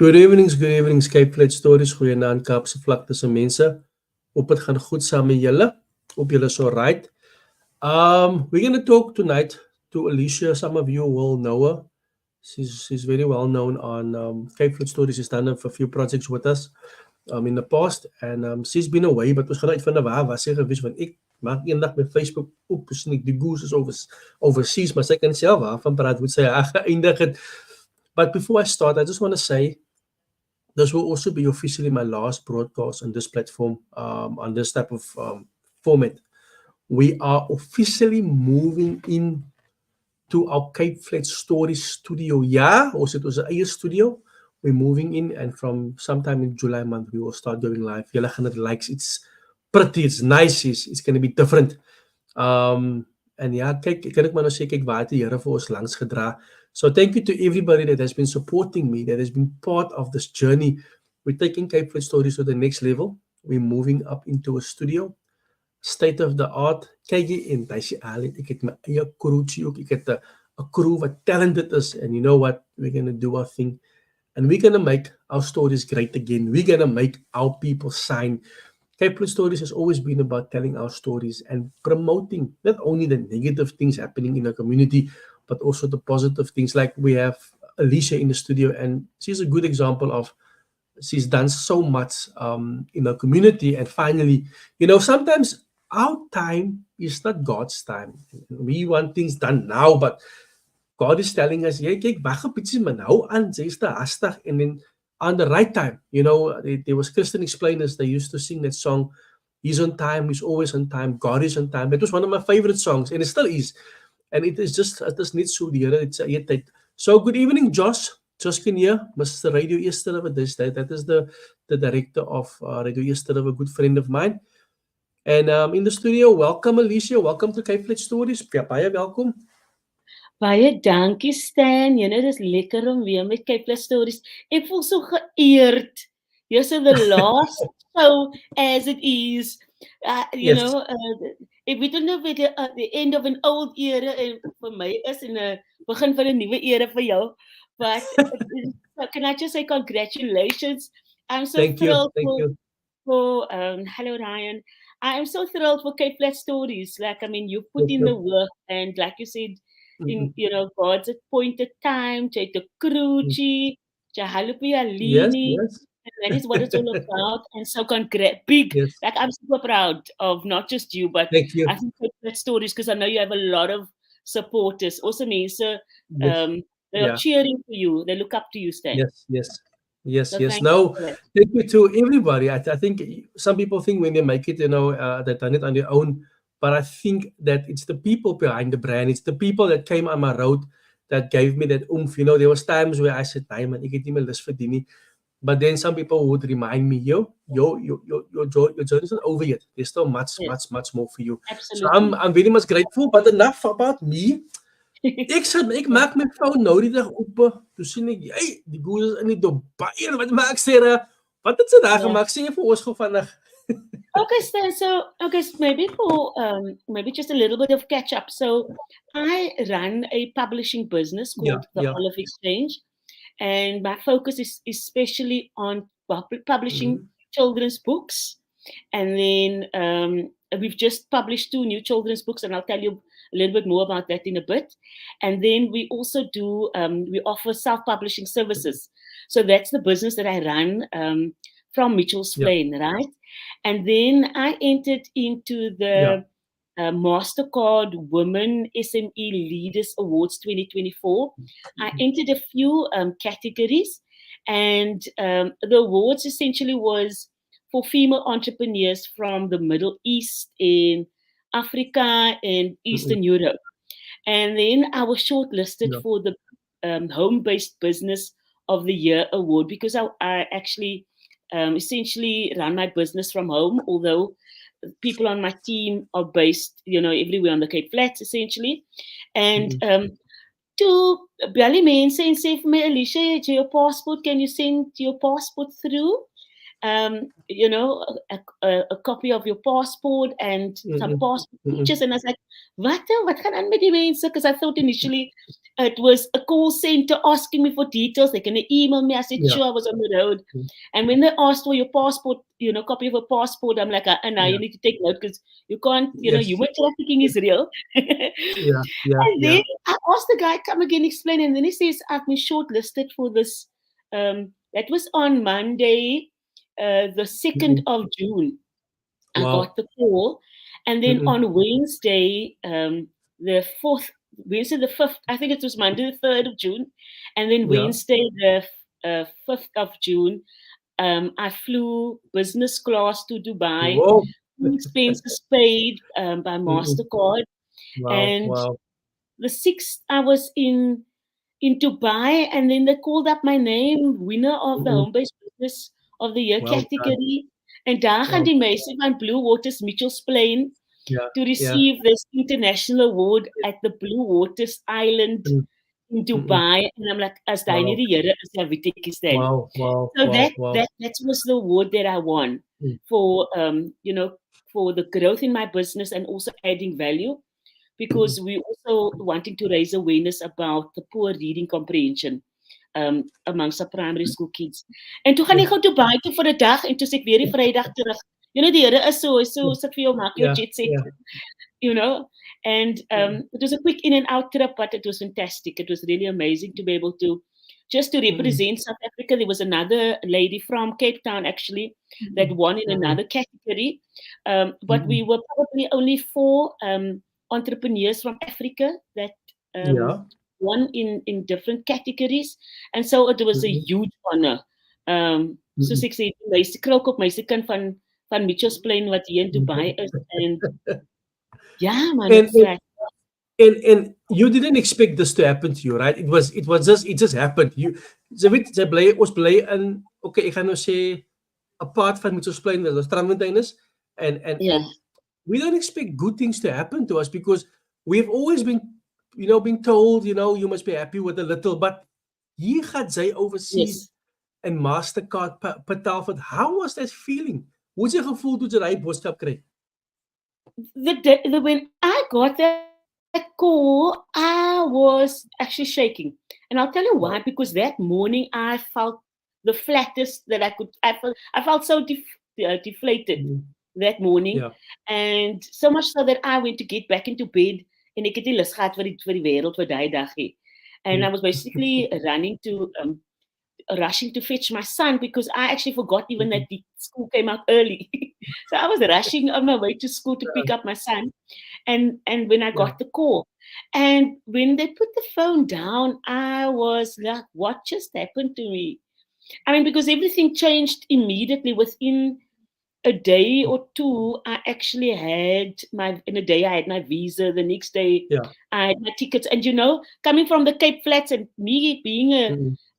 Good evenings, Cape Flight Stories, goeienaand Kaapse vlakte se mense. Hoop dit gaan goed saam met julle. Hoop julle is all right. We're going to talk tonight to Alicia. Some of you will know her. She's very well known on Cape Flight Stories. She's done a few projects with us in the past, and she's been away, but ons gaan uit van waar was sy gewees, want ek maak eendag met Facebook op, sien ek die goose is overseas, maar sy kan self waarvan praat, hoe sy geëindig het. But before I start, I just want to say, this will also be officially my last broadcast on this platform, on this type of format. We are officially moving in to our Cape Flight Stories studio. Yeah, also it was an eie studio. We're moving in, and from sometime in July month, we will start going live. Julle gaan dit likes. It's pretty, it's nice, it's going to be different. And ja, kyk, kan ek maar nou sê, kyk waar die Here vir ons langs gedra. So thank you to everybody that has been supporting me, that has been part of this journey. We're taking Cape Flight Stories to the next level. We're moving up into a studio, state of the art. Kyk hier en hy sê, Ali, ek het my eie crewtjie ook. Ek het 'n crew wat talented is, and you know what? We're going to do our thing. And we're going to make our stories great again. We're going to make our people shine. Cape Flight Stories has always been about telling our stories and promoting not only the negative things happening in our community, but also the positive things. Like we have Alicia in the studio, and she's a good example of, she's done so much in our community. And finally, you know, sometimes our time is not God's time. We want things done now, but God is telling us, yeah, kyk, wag 'n bietjie maar nou aan, jy's te hastig, and then on the right time. You know, there was Christian explainers, they used to sing that song, He's on time, He's always on time, God is on time. That was one of my favorite songs, and it still is. And it is net so die Here, it's eie tyd. So good evening, Josh can here, Mr. Radio Easter of this day. That is the director of Radio Easter, of a good friend of mine. And in the studio, welcome Alicia, welcome to Cape Flight Stories. Baie welkom. Baie dankie Stan, jy know, dis lekker om weer met Cape Flight Stories. Ek voel so geëerd. You're so the last show as it is. You know, ek weet nou weet the end of an old era, en vir my is in 'n begin van 'n nuwe era vir jou. But can I just say congratulations? I'm so thrilled for hello Ryan. I am so thrilled for Cape Flight Stories. Like, I mean, you put in the work, and like you said, in, you know, God's appointed time, jy het 'n crewtjie, jy halupi alini, and that is what it's all about. And so big, like I'm super proud of not just you, but I think Cape Stories, because I know you have a lot of supporters. Also means they are cheering for you, they look up to you, Stan. Yes. Now, thank you to everybody. I think some people think when they make it, you know, they've done it on their own. But I think that it's the people behind the brand. It's the people that came on my road that gave me that oomph. You know, there was times where I said, "Nee man, ek het nie meer lus vir dit nie." But then some people would remind me, your journey is not over yet. There's still much more for you. Absolutely. So I'm very much grateful. But enough about me. Ek maak my phone nou die dag oop. Toe sien ek, hey, die goose is in die Dubai. Wat maak sy? Wat het sy daar gemaak? Sê jy vir ons gou vandag? Okay, so maybe just a little bit of catch up. So I run a publishing business called the Olive Exchange, and my focus is especially on publishing children's books. And then we've just published 2 new children's books, and I'll tell you a little bit more about that in a bit. And then we also do we offer self-publishing services. So that's the business that I run from Mitchell's Plain, right? And then I entered into the MasterCard Women SME Leaders Awards 2024. I entered a few categories, and the awards essentially was for female entrepreneurs from the Middle East, in Africa, and Eastern Europe. And then I was shortlisted for the Home-Based Business of the Year award, because I actually essentially run my business from home, although people on my team are based, you know, everywhere on the Cape Flats, essentially. And to Bali mense and say for me, Alicia, your passport, can you send your passport through? you know, a copy of your passport and some passport pictures. And I was like, what gaan aan met die mense? Because I thought initially it was a call center asking me for details. They're going to email me. I said, sure, I was on the road. And when they asked for your passport, you know, copy of a passport, I'm like, now you need to take note because you can't, you know, human trafficking is real. And then I asked the guy, come again, explain. And then he says, I've been shortlisted for this. That was on Monday, the 2nd of June. I got the call. And then on Wednesday, the 4th, Wednesday the 5th, I think it was Monday the 3rd of June. And then Wednesday the 5th of June, I flew business class to Dubai. Expenses paid by MasterCard. And the 6th, I was in Dubai, and then they called up my name, winner of the home-based business of the year category. And daar gaan die meisie van Blue Waters Mitchell's Plain to receive this international award at the Blue Waters Island in Dubai. And I'm like, as die nie die Here is, ja, weet ek is then. So that was the award that I won for you know, for the growth in my business and also adding value, because we also wanting to raise awareness about the poor reading comprehension amongst our primary school kids. En toe gaan ek gou Dubai toe vir 'n dag en toe sê ek weer die Vrydag terug. You know, die Here is so sit vir jou maak jou jet set. You know, and it was a quick in and out trip, but it was fantastic. It was really amazing to be able to just to represent South Africa. There was another lady from Cape Town actually that won in another category, but we were probably only 4 entrepreneurs from Africa that won in different categories, and so it was a huge honor. Soos ek sê, meisie krook op meisie kind van Mitchell's Plain wat hier in Dubai is, and yeah, man, and you didn't expect this to happen to you, right? It just happened. Jy bly ons bly in, okay, ek gaan nou sê apart van Mitchell's Plain waar Strandfontein is, and we don't expect good things to happen to us because we've always been, you know, being told, you know, you must be happy with a little, but hier gaan sy overseas en MasterCard betaal vir. How was that feeling? Hoe het jy gevoel toe jy daai boodskap kry? When I got that call, I was actually shaking. And I'll tell you why, because that morning I felt the flattest that I could. I felt so deflated that morning. And so much so that I went to get back into bed en ek het nie lus gehad vir die wêreld vir daai dag nie. And I was basically rushing to fetch my son because I actually forgot even that the school came out early. So I was rushing on my way to school to pick up my son. And when I got the call, and when they put the phone down, I was like, what just happened to me? I mean, because everything changed immediately within a day or two. I actually had in a day I had my visa. The next day I had my tickets. And you know, coming from the Cape Flats and me being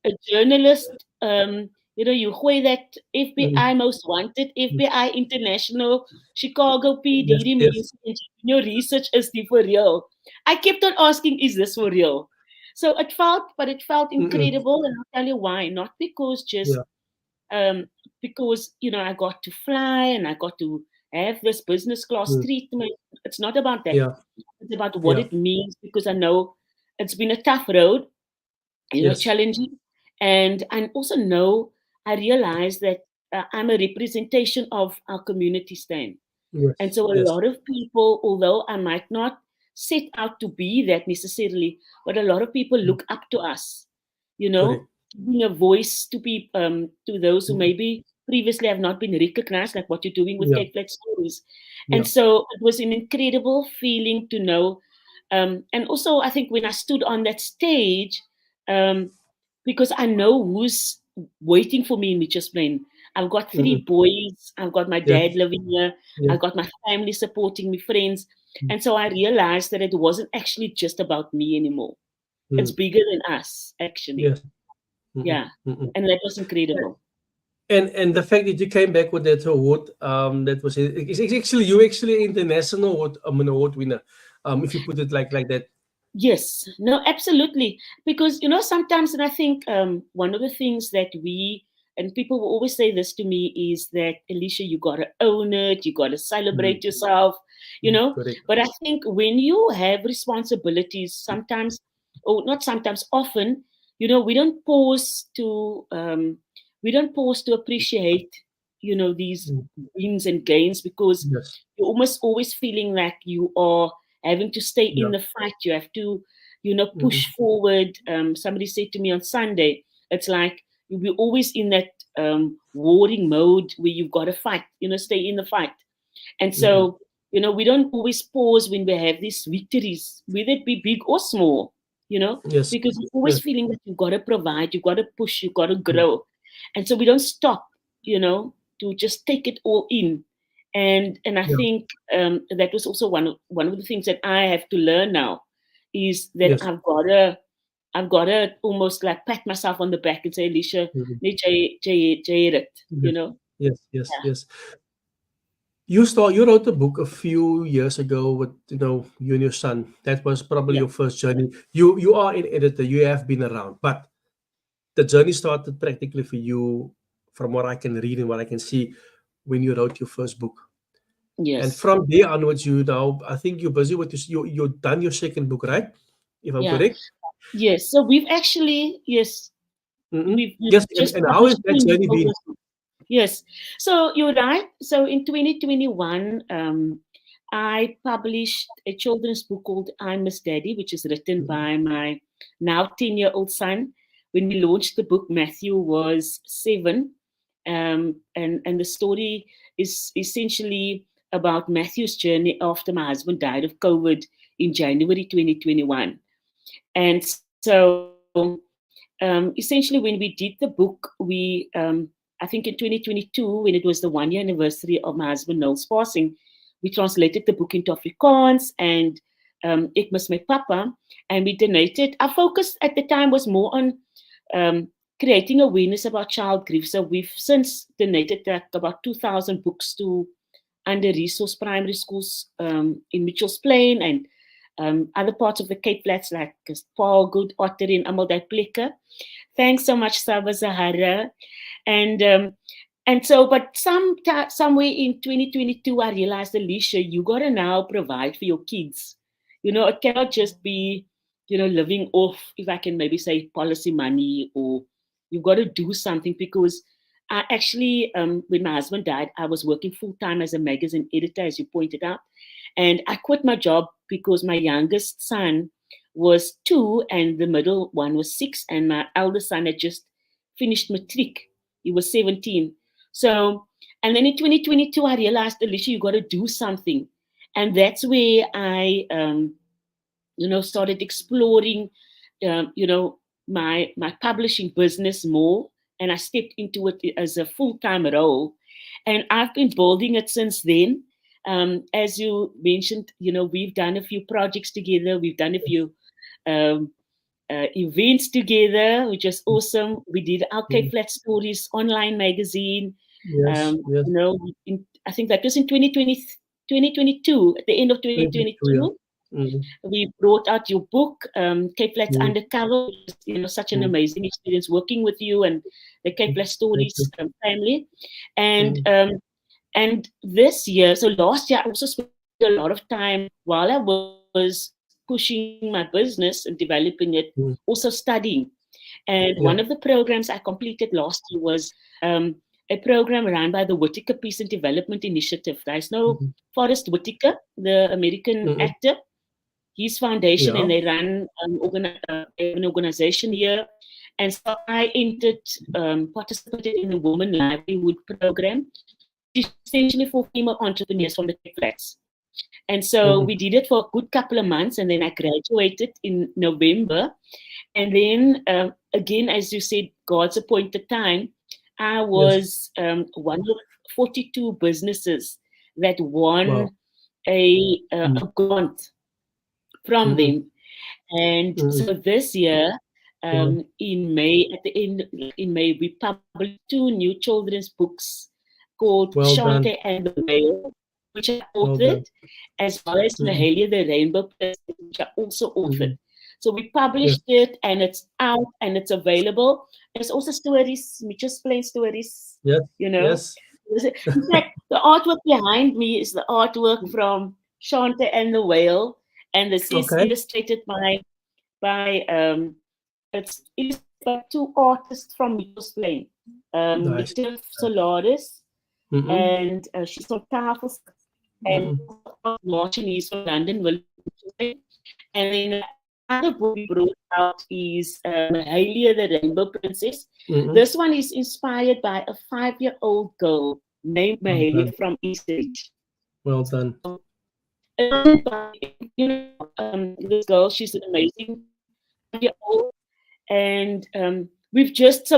a journalist, you know, you gooi that FBI Most Wanted, FBI International, Chicago PD, your research is die for real. I kept on asking, is this for real? So it felt incredible, and I'll tell you why. Not because just because, you know, I got to fly and I got to have this business class treatment. It's not about that. It's about what it means, because I know it's been a tough road, you know, challenging. And I also know, I realize that I'm a representation of our community, Stan. And so a lot of people, although I might not set out to be that necessarily, but a lot of people look up to us, you know, giving a voice to people, to those who maybe previously have not been recognized, like what you're doing with Cape Flat Stories. And so it was an incredible feeling to know. And also, I think when I stood on that stage, because I know who's waiting for me in Mitchell's Plain. I've got 3 boys. I've got my dad living here. I've got my family supporting me, friends. And so I realized that it wasn't actually just about me anymore. It's bigger than us, actually. Yeah. And that was incredible. And the fact that you came back with that award, that was actually, you actually international award winner, if you put it like that. Yes, no, absolutely. Because, you know, sometimes, and I think one of the things that we and people will always say this to me, is that, Alicia, you got to own it, you got to celebrate yourself, Correct. But I think when you have responsibilities, sometimes, or not sometimes, often, we don't pause to appreciate, these wins and gains, because Yes. you're almost always feeling like you are having to stay in Yeah. the fight. You have to, push forward. Somebody said to me on Sunday, it's like we're always in that warring mode where you've got to fight, stay in the fight. And so, we don't always pause when we have these victories, whether it be big or small, Yes. because you're always Yes. feeling that you've got to provide, you've got to push, you've got to grow. And so we don't stop, to just take it all in. And I Yeah. think that was also one of the things that I have to learn now, is that Yes. I've got to almost like pat myself on the back and say, Alicia, Mhm. it, Yes. Yes. Yes. Yeah. Yes. You wrote a book a few years ago with you and your son. That was probably Yeah. your first journey. You are an editor. You have been around, but the journey started practically for you, from what I can read and what I can see, when you wrote your first book. And Yes. from there onwards, you now, I think you're busy with this. You've done your second book, right? If I'm Yeah. correct. Yes. So we've actually, we've Yes. just And how has published that two new journey been? children's books. Yes. So you're right. So in 2021, I published a children's book called I Miss Daddy, which is written Mhm. by my now 10-year-old son. When we launched the book, Matthew was 7. And the story is essentially about Matthew's journey after my husband died of COVID in January 2021. And so essentially, when we did the book, I think in 2022, when it was the 1-year anniversary of my husband Noel's passing, we translated the book into Afrikaans and Ek Mis My Papa, and we donated. Our focus at the time was more on creating awareness about child grief. So we've since donated about 2,000 books to under-resourced primary schools in Mitchells Plain and other parts of the Cape Flats like Paul, Good, Ottery, and Amaldat Plekke. Thanks so much, Saba Zahara. And so, but somewhere in 2022, I realized, Alicia, you got to now provide for your kids. It cannot just be, living off, if I can maybe say, policy money, or you've got to do something, because I actually, when my husband died, I was working full time as a magazine editor, as you pointed out. And I quit my job because my youngest son was 2 and the middle one was 6. And my eldest son had just finished matric. He was 17. So, and then in 2022, I realized, Alicia, you got to do something. And that's where I, started exploring, my publishing business more. And I stepped into it as a full-time role. And I've been building it since then. As you mentioned, we've done a few projects together. We've done a few um, events together, which is awesome. We did our Cape Mhm. Flat Stories online magazine. Yes. Yes. I think that was in 2022, at the end of 22, yeah. 2022. Mhm. We brought out your book, Cape Flats Mhm. Undercover, which is, such an Mhm. amazing experience working with you and the Cape Flat Thank Stories you. family. And Mhm. this year, so last year, I also spent a lot of time while I was pushing my business and developing it, Mhm. also studying. And Yeah. one of the programs I completed last year was a program run by the Whitaker Peace and Development Initiative. There's no Mhm. Forrest Whitaker, the American Mhm. actor, his foundation, and Yeah. they run an organization here. And so I participated in the Women Livelihood Program, which is essentially for female entrepreneurs from the Cape Flats. And so Mhm. we did it for a good couple of months, and then I graduated in November. And then again, as you said, God's appointed time, I Yes. was one of 42 businesses that Wow. won Mhm. a grant from Mhm. them. And Mhm. so this year, Wow. in May, at the end in May, we published 2 new children's books called Well done. Shante and the Whale, which I Well authored, done. as well as Mhm. Mahalia the Rainbow Princess, which I also authored. Mhm. So we published it, and it's out and it's available. There's also stories, we just plain stories, Yes. you know. Yes. In fact, the artwork behind me is the artwork from Shante and the Whale, and this is Okay. illustrated by it's illustrated by two artists from Mitchell's Plain, Nice. Victor Solaris, Mm-mm. and she's from Tafels, and Mm-mm. Martin is from London, William. And then another book we brought out is Mahalia the Rainbow Princess. Mm-mm. This one is inspired by a 5-year-old girl named Well done. Mahalia from Eastridge. Well done. You know, this girl, she's an amazing 5-year-old, and we've just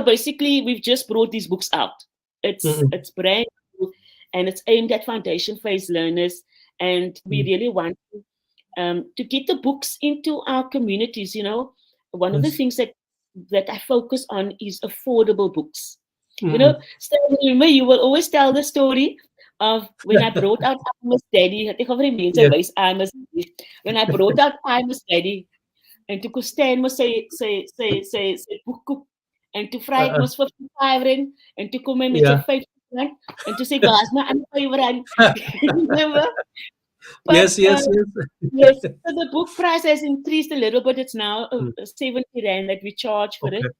brought these books out. Mm-mm. It's brand new, and it's aimed at foundation phase learners, and we really want to get the books into our communities. You know, one of the Yes. things that I focus on is affordable books. You know, Mm-mm. Stanley, you will always tell the story of when I brought out I'm a Daddy. Ek gaan vir die mense Yes. wys I'm a Daddy. When I brought out I'm a Daddy, en toe kon Stan mos sy boek koop, en toe vry ek mos R55, en toe kom hy met sy Yeah. R50, en toe sê ek, "Waar's my ander R5?" Remember? But Yes. Yes. yes, Yes. so the book price has increased a little bit. It's now Mm. 70 rand that we charge for Okay. it.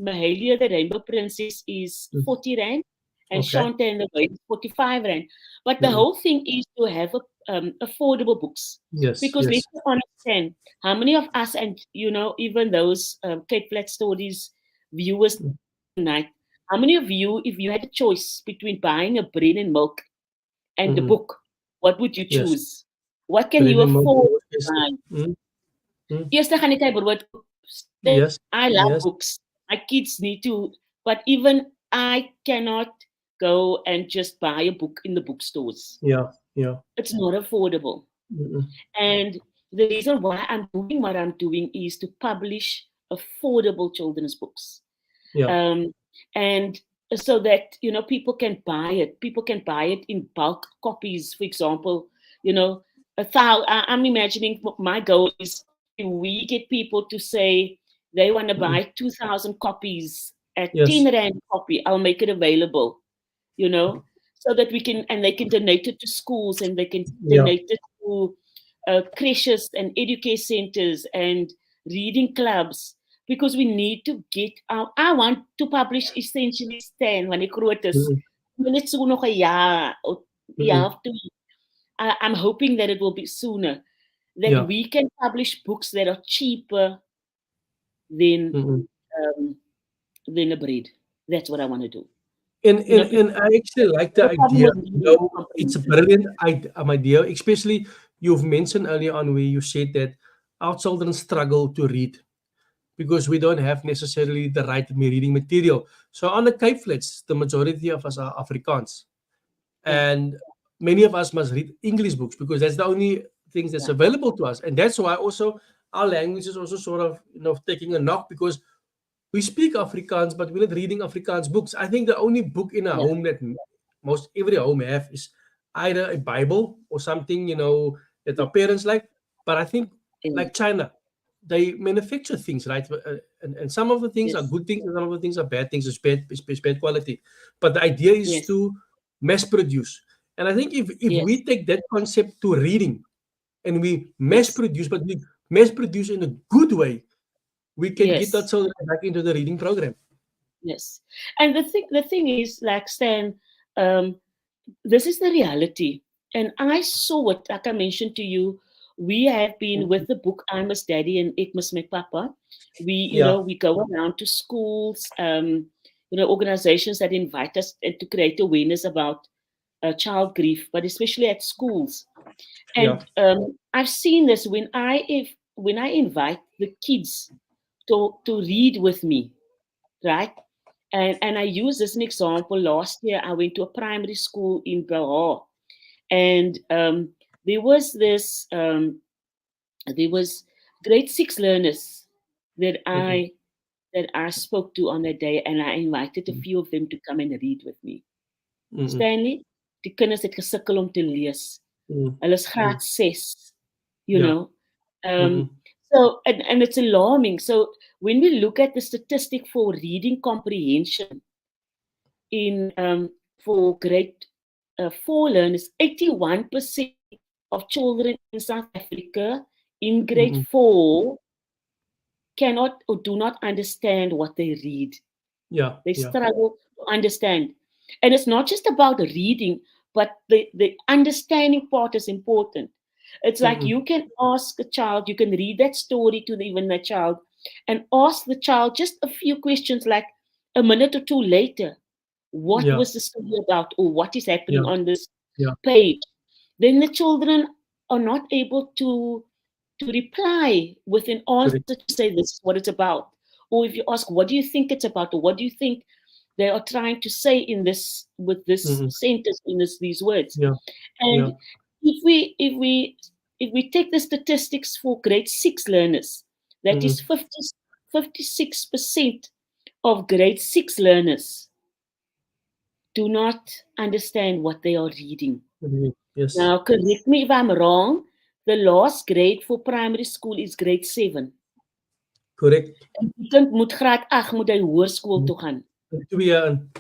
Mahalia the Rainbow Princess is Mm. 40 rand, and Okay. Shante and the Whale is 45 rand. But the Mm-mm. whole thing is to have affordable books, Yes. because Yes. let's understand how many of us, and you know, even those Cape Flat Stories viewers Mm. tonight, how many of you, if you had a choice between buying a bread and milk and the Mm-mm. book, what would you Yes. choose? What can Bread you and milk. afford to Yes. buy? Mm. Mm. Eerste gaan ek hy brood koop. Yes. I love Yes. books. My kids need to, but even I cannot go and just buy a book in the bookstores. Yeah. Yeah. It's not affordable. Mm-mm. And the reason why I'm doing what I'm doing is to publish affordable children's books. Yeah. And so that, you know, people can buy it. People can buy it in bulk copies, for example. You know, I'm imagining my goal is if we get people to say they want to Mm-mm. buy 2,000 copies at Yes. 10 rand copy, I'll make it available, you know, so that we can, and they can donate it to schools, and they can Yeah. donate it to creches and educare centers and reading clubs, because we need to get out. I want to publish essentially Stan when ek groot is. Mm-mm. Net so nog 'n jaar of Mm-mm. of 2. I'm hoping that it will be sooner, that Yeah. we can publish books that are cheaper than Mm-mm. than a bread. That's what I want to do. And You know, and and I actually like the the problem idea. with You reading know, it's a brilliant idea. Especially you've mentioned earlier on where you said that our children struggle to read because we don't have necessarily the right reading material. So on the Cape Flats, the majority of us are Afrikaans, yeah, and many of us must read English books because that's the only things that's yeah, available to us. And that's why also our language is also sort of taking a knock because we speak Afrikaans, but we're not reading Afrikaans books. I think the only book in a yeah, home that most every home have is either a Bible or something, that our parents like. But I think yeah, like China, they manufacture things, right? And some of the things are yes, good things, and some of the things are bad things. It's bad quality. But the idea is yes, to mass produce. And I think if yes, we take that concept to reading and we mass yes, produce, but we mass produce in a good way, we can get our yes. children back into the reading program. Yes. And the thing is, like Stan, um, this is the reality. And I saw it, like I mentioned to you, we have been with the book I Must Daddy and Ek Must My Papa. Yeah. We go around to schools, organizations that invite us and to create awareness about child grief, but especially at schools. Yeah. And I've seen this when I invite the kids to read with me, right? And I use this an example. Last year, I went to a primary school in Belhar, and there was this there was grade 6 learners that Mm-mm. I spoke to on that day, and I invited a Mm. few of them to come and read with me. Mm-mm. Stanley, die kinders het gesukkel om te lees. Mm. Hulle is Mm. graad 6, you Yeah. know. Um, Mm-mm. So, and it's alarming. So, when we look at the statistic for reading comprehension in for grade 4 learners, 81% of children in South Africa in grade Mm-hmm. 4 cannot or do not understand what they read. Yeah, They yeah. struggle to understand. And it's not just about reading, but the understanding part is important. It's like Mm-mm. you can ask a child, you can read that story to even the child and ask the child just a few questions like a minute or two later, what Yeah, was the story about or what is happening yeah, on this yeah. page? Then the children are not able to reply with an answer Correct. to say this is what it's about. Or if you ask, what do you think it's about, or what do you think they are trying to say in this with this Mm-hmm. sentence in these words. Yeah, yeah. And if we take the statistics for grade 6 learners, that is Mm-hmm. 56% of grade 6 learners do not understand what they are reading. Yes. Now, correct me if I'm wrong, the last grade for primary school is grade 7. Correct. En die kind moet graad 8 moet hy hoërskool Mm. toe gaan. 2 jaar in.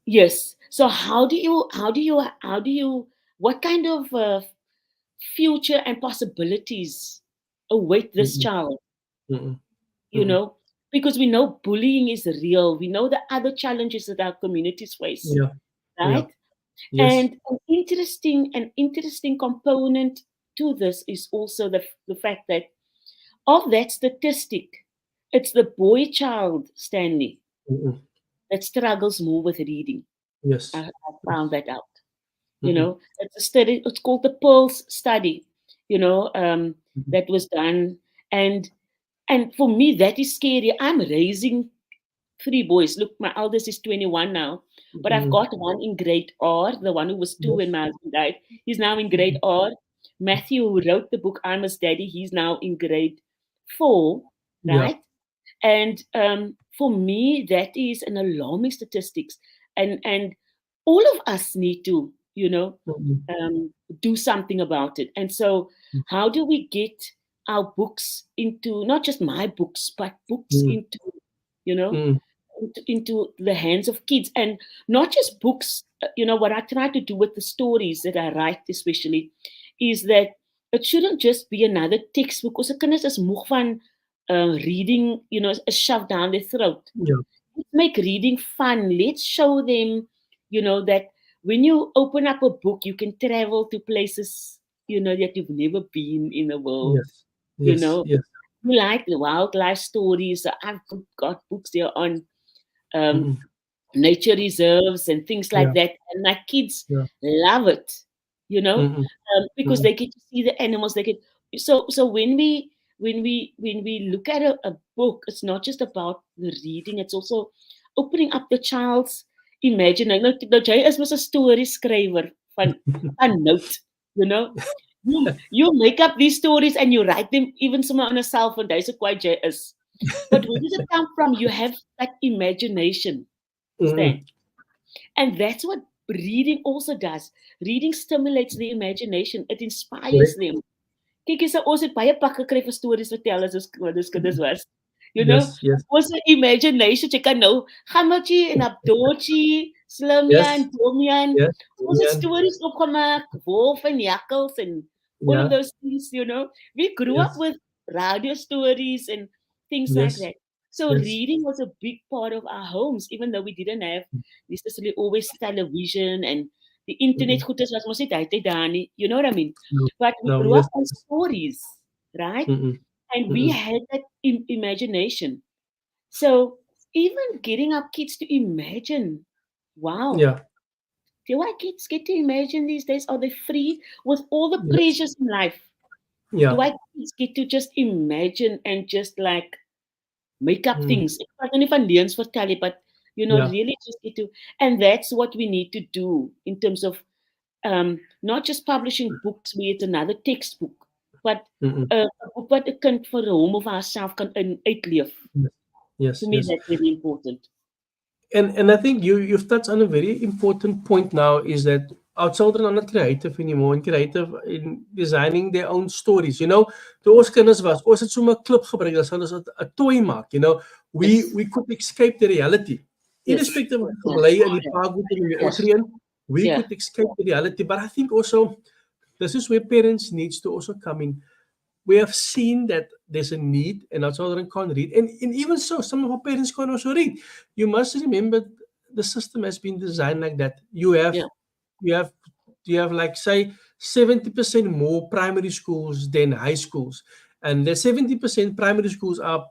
Yes. So how do you what kind of future and possibilities await this Mm-mm. child, Mm-mm. you Mm-mm. know? Because we know bullying is real. We know the other challenges that our communities face, Yeah, yeah. right? Yes. And an interesting component to this is also the fact that of that statistic, it's the boy child, Stanley, Mm-mm. that struggles more with reading. I, Yes. I found Yes. that out. Mm-mm. It's a study. It's called the Pearls study. Mm-mm. That was done, and and for me that is scary. I'm raising 3 boys. Look, my eldest is 21 now, but I've Mm-mm. got one in grade R, the one who was 2 when Yes. my husband died. He's now in grade Mm-mm. R. Matthew, who wrote the book I'm His Daddy, he's now in grade 4, Yeah. right? And for me, that is an alarming statistics, and all of us need to, Mm-mm. do something about it. And so, how do we get our books into not just my books, but books Mm-mm. into, you know, Mm-mm. into the hands of kids, and not just books. What I try to do with the stories that I write, especially, is that it shouldn't just be another textbook. Because kinders is moeg van reading, is shoved down their throat. Yeah. Let's make reading fun. Let's show them, that when you open up a book, you can travel to places, that you've never been in the world. Yes. You Yes. know, Yes. you like the wildlife stories. I've got books there on um, Mm-mm. nature reserves and things like Yeah. that. And my kids Yeah. love it, Mm-mm. because Mm-mm. they get to see the animals. They get so when we look at a book, it's not just about the reading. It's also opening up the child's imagination. Nou jy is mos 'n storie skrywer van note, you know. You make up these stories and you write them even somewhere on a cell phone. That's quite jy is. But where does it come from? You have that imagination, Stan. Mm-mm. And that's what reading also does. Reading stimulates the imagination. It inspires Correct. them. Kyk, ons het baie pak gekry vir stories vertel as ons kinders was. You know, Yes. Yes. ons imagination, jy kan nou Gammachi en Abdotjie, Slimia Yes. en Domian. Yes. Ons het Amen. stories opgemaak, Wolf en Jakkals and all of Yeah. those things. We grew up Yes. with radio stories and things like Yes. that. So Yes. reading was a big part of our homes, even though we didn't have necessarily always television and the internet Mm-mm. goeders was mos nie tyd daar nie. You know what I mean? No. But we No. grew up Yes. on Yes. stories, right? Mm-mm. And we Mm-mm. had that imagination. So even getting our kids to imagine, wow, Yeah. do our kids get to imagine these days? Are they free with all the Yes. pressures in life? Do Yeah. our kids get to just imagine and just like make up Mm. things? Ek praat nou nie van leuns vertel nie, but Yeah. really just get to, and that's what we need to do in terms of not just publishing books where it's another textbook, but Mm-mm. 'n boek wat 'n kind vir hom of haarself kan uitleef. Yes. To Yes. me, Yes. that's really important. And I think you've touched on a very important point now is that our children are not creative anymore and creative in designing their own stories. Toe ons kinders was, ons het so 'n klip gebruik, dan sal ons 'n toy maak. Yes. We could escape the reality. Yes. Irrespective of Yeah. gebly in die parkgoed in die Yes. ocean, we Yeah. could escape the reality. But I think also this is where parents needs to also come in. We have seen that there's a need and our children can't read. And even so, some of our parents can't also read. You must remember the system has been designed like that. Yeah. You have you have like say 70% more primary schools than high schools. And the 70% primary schools are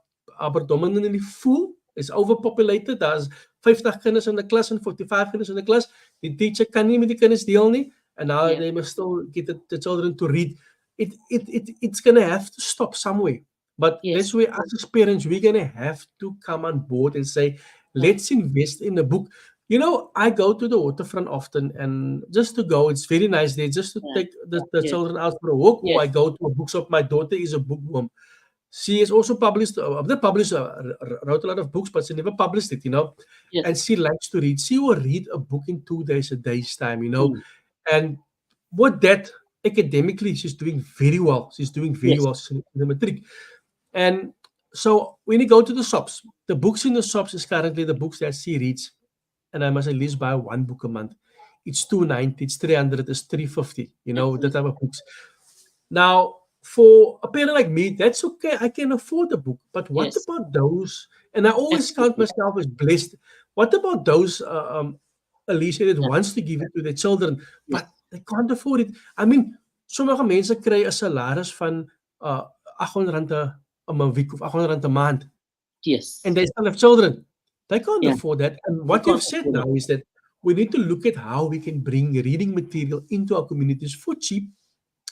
predominantly full. It's overpopulated. There's 50 kinders in the class and 45 kinders in the class. The teacher kan nie met die kinders deel nie. And now Yeah. they must still get the children to read. It's gonna have to stop somewhere. But Yes. that's where us as parents, we're gonna have to come on board and say, Yeah. let's invest in a book. I go to the waterfront often, and just to go, it's very nice there, just to Yeah. take the Yes. children out for a walk, or Yes. I go to a bookshop. My daughter is a bookworm. She has also published, not published, wrote a lot of books, but she never published it. And Yes. she likes to read. She will read a book in 2 days, a day's time. Mm. And with that, academically, she's doing very well. She's doing very Yes. well. She's in the matric. And so when you go to the shops, the books in the shops is currently the books that she reads. And I must at least buy one book a month. It's 290, it's 300, it's 350, that type of books. Now, for a parent like me, that's okay. I can afford a book. But what Yes. about those? And I always count Absolutely. myself as blessed. What about those, Alicia, that Yeah. wants to give it to their children, Yes. but they can't afford it? I mean, sommige mense kry 'n salaris van R800 'n week of R800 'n maand, and Yes. they still have children. They can't Yeah. afford that. And You what you've can't said afford it. now is that we need to look at how we can bring reading material into our communities for cheap.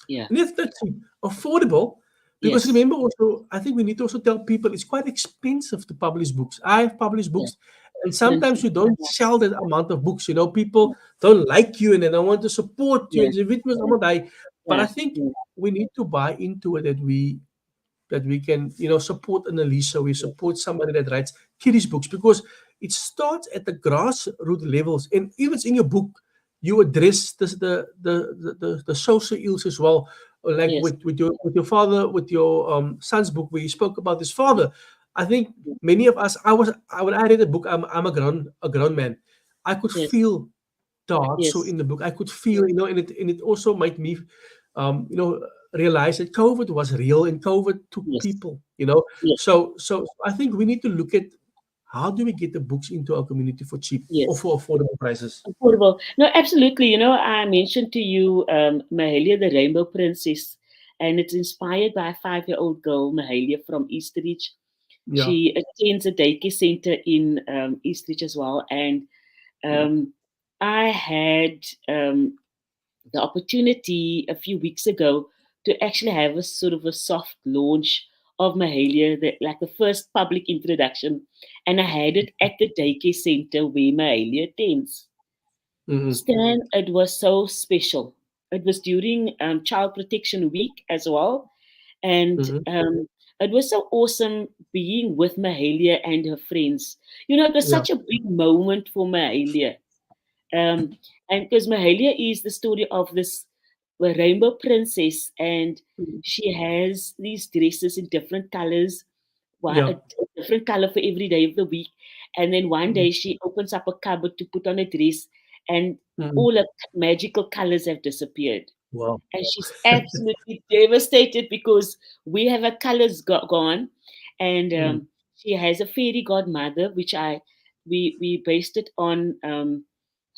Yeah. And if that's affordable, because Yes. remember also, I think we need to also tell people it's quite expensive to publish books. I have published Yeah. books, and Thank sometimes you. you don't sell that amount of books. People don't like you and they don't want to support you, Yeah. and jy weet mos almal daai. But I Yeah. think Yeah. we need to buy into it that we can, support an Alicia, we Yeah. support somebody that writes kiddies books, because it starts at the grassroots levels. And if it's in your book, you address the social ills as well. Like Yes. with your father, with your son's book, where you spoke about his father. I think many of us, when I read the book, I'm a grown man. I could Yes. feel the heart so Yes. in the book. I could feel, and it also made me, um, you know, realize that COVID was real and COVID took Yes. people. Yes. So I think we need to look at how do we get the books into our community for cheap or Yes. for affordable prices. Affordable. No, absolutely. I mentioned to you Mahalia the Rainbow Princess, and it's inspired by a 5-year-old girl, Mahalia from Eastridge. Yeah. She attends a daycare center in Eastridge as well. And um, I had the opportunity a few weeks ago to actually have a sort of a soft launch of Mahalia, like the first public introduction. And I had it at the daycare center where Mahalia attends. Mm-hmm. Stan, it was so special. It was during Child Protection Week as well. And Mm-hmm. it was so awesome being with Mahalia and her friends. It was Yeah. such a big moment for Mahalia. Um, and because Mahalia is the story of this rainbow princess, and Mhm. she has these dresses in different colors, Yeah. a different color for every day of the week. And then one Mhm. day she opens up a cupboard to put on a dress, and Mhm. all the magical colors have disappeared. Wow. And she's absolutely devastated because we have her colors gone. And Mm. she has a fairy godmother, which we based it on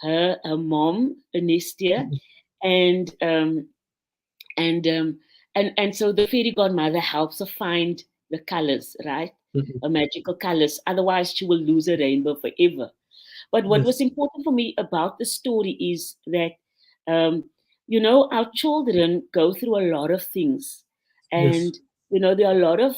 her mom, Anestia, Mhm. and and and so the fairy godmother helps her find the colors, right? Mhm. The magical colors. Otherwise, she will lose a rainbow forever. But what Yes. was important for me about the story is that, our children go through a lot of things. Yes. And, there are a lot of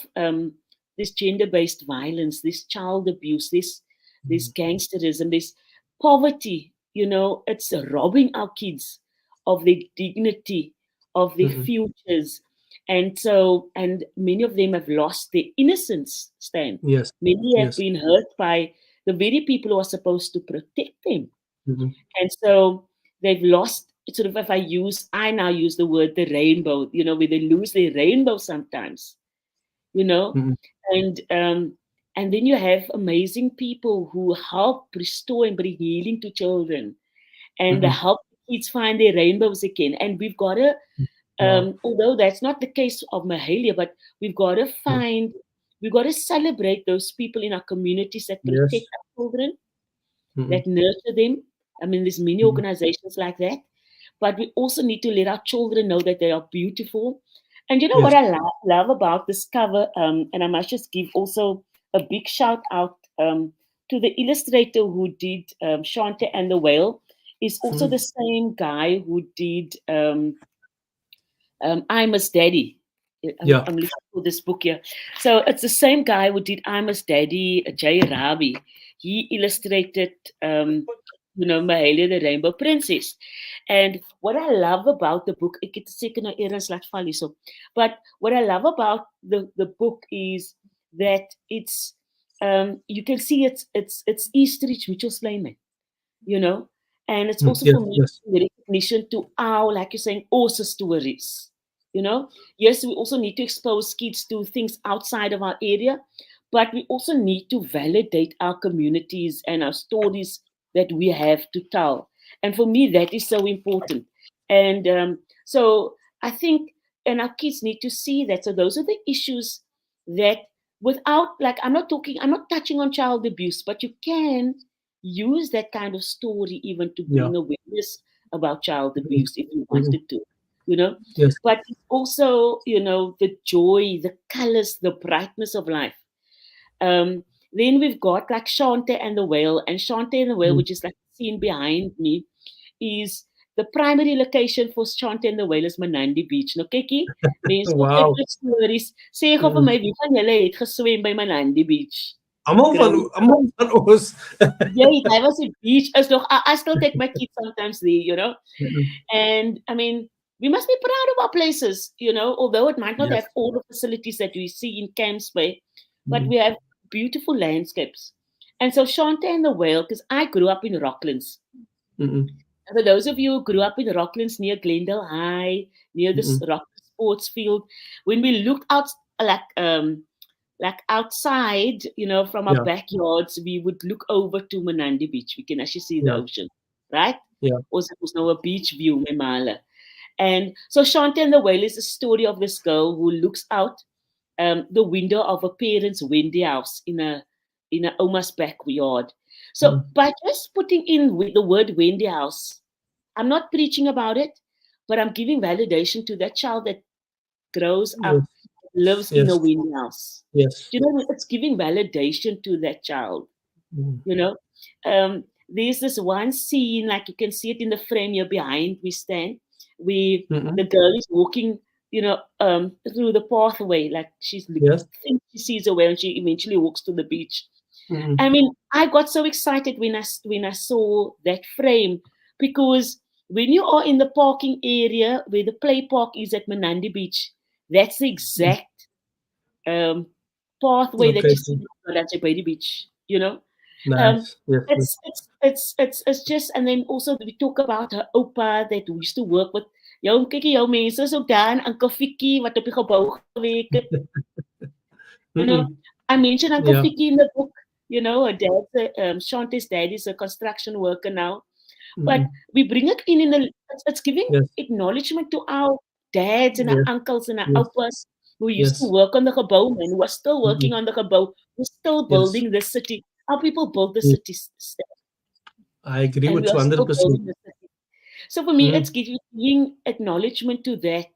this gender based violence, this child abuse, this Mhm. gangsterism, this poverty. It's robbing our kids of their dignity, of their Mhm. futures. And many of them have lost their innocence, Stan. Yes. Many have Yes. been hurt by the very people who are supposed to protect them. Mhm. And so they've lost it's sort of, if I now use the word the rainbow, where they lose their rainbow sometimes, you know, Mm-mm. and then you have amazing people who help restore and bring healing to children, and they Mm-mm. help kids find their rainbows again. And we've got to, Wow. although that's not the case of Mahalia, but we've got to Mm. we've got to celebrate those people in our communities that protect Yes. our children, Mm-mm. that nurture them. I mean, there's many Mm-mm. organizations like that, but we also need to let our children know that they are beautiful. And you know what Yes. I love about this cover, and I must just give also a big shout out to the illustrator who did Shante and the Whale, is also Mm. the same guy who did I'm His Daddy. Yeah. I'm looking for this book here. So it's the same guy who did I'm His Daddy, Jay Rabi. He illustrated, Mahalia the Rainbow Princess. And what I love about the book, ek het seker nou eers laat val hierso. But what I love about the book is that it's you can see it's Eastridge Mitchell's Slayman, you know, and it's Mm. also Yes. for me Yes. the recognition to our, like you're saying, also stories. Yes, we also need to expose kids to things outside of our area, but we also need to validate our communities and our stories that we have to tell. And for me, that is so important. And so I think, and our kids need to see that. So those are the issues that, without, like, I'm not touching on child abuse, but you can use that kind of story even to Yeah. bring awareness about child Mm-mm. abuse if you Mm-mm. wanted to, you know. Yes. But also, the joy, the colors, the brightness of life. Um, then we've got like Shante and the Whale, and Shante and the Whale, Mm. which is like seen behind me, is the primary location for Shante and the Whale is Manandi Beach. Nou kykie, mense wat Wow. dit stories sê gou vir Mm. my, wie van julle het geswem by Manandi Beach? Almal almal van ons. Yeah, that was a beach. As nog, I still take my kids sometimes there, Mm-mm. And I mean, we must be proud of our places, although it might not Yes. have all the facilities that we see in Camps Bay, but Mm. we have beautiful landscapes. And so Shante and the Whale, because I grew up in Rocklands. Mm-mm. And for those of you who grew up in Rocklands near Glendale High, near this Mm-mm. Rock Sports Field, when we looked out, like outside, from our Yeah. backyards, we would look over to Manandi Beach. We can actually see the Yeah. ocean, right? Yeah. Also, was now a beach view, Memala. And so Shante and the Whale is the story of this girl who looks out the window of her parents' windy house in a Oma's backyard. So Mm. by just putting in with the word windy house, I'm not preaching about it, but I'm giving validation to that child that grows Yes. up, lives in a Yes. windy house. Yes. It's giving validation to that child. Mm. You know, there's this one scene, like you can see it in the frame here behind me, Stan, where Mm-mm. the girl is walking, through the pathway, like she's looking, Yes. thinks she sees a whale, and she eventually walks to the beach. Mm-mm. I mean, I got so excited when I saw that frame, because when you are in the parking area where the play park is at Manandi Beach, that's the Mm. exact um, pathway that you see Location. at Baby Beach. You know, um, Nice. Yes. Yes. it's just, and then also we talk about her opa that we used to work with. Jou mense is ook daar in Uncle Fikkie wat op die gebou gewerk het. You know, Mm-mm. I mentioned Uncle Yeah. Fikkie in the book. Her dad's Shanta's dad is a construction worker now. But Mm-mm. we bring it in it's giving Yes. acknowledgement to our dads and our Yes. uncles and our Yes. opas who used to Yes. work on the gebou and who are still working Mm-mm. on the gebou, who's still Yes. building the city. Our people built the Yes. city, I agree and with we you are still 100%. building the city. So for me, it's Mm. giving acknowledgement to that.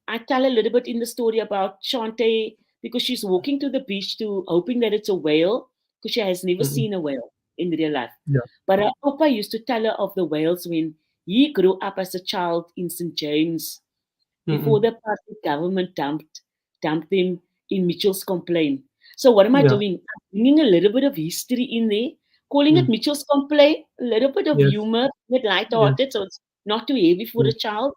I tell a little bit in the story about Shante because she's walking to the beach to hoping that it's a whale because she has never Mm-mm. seen a whale in real life. Yeah. But her Opa used to tell her of the whales when he grew up as a child in St. James before Mm-mm. the party government dumped them in Mitchell's Complaint. So what am I Yeah. doing? I'm bringing a little bit of history in there, calling it Mm. Mitchell's Complaint, a little bit of Yes. humor, with Yes. light-hearted, so it's not too heavy for a Yes. child.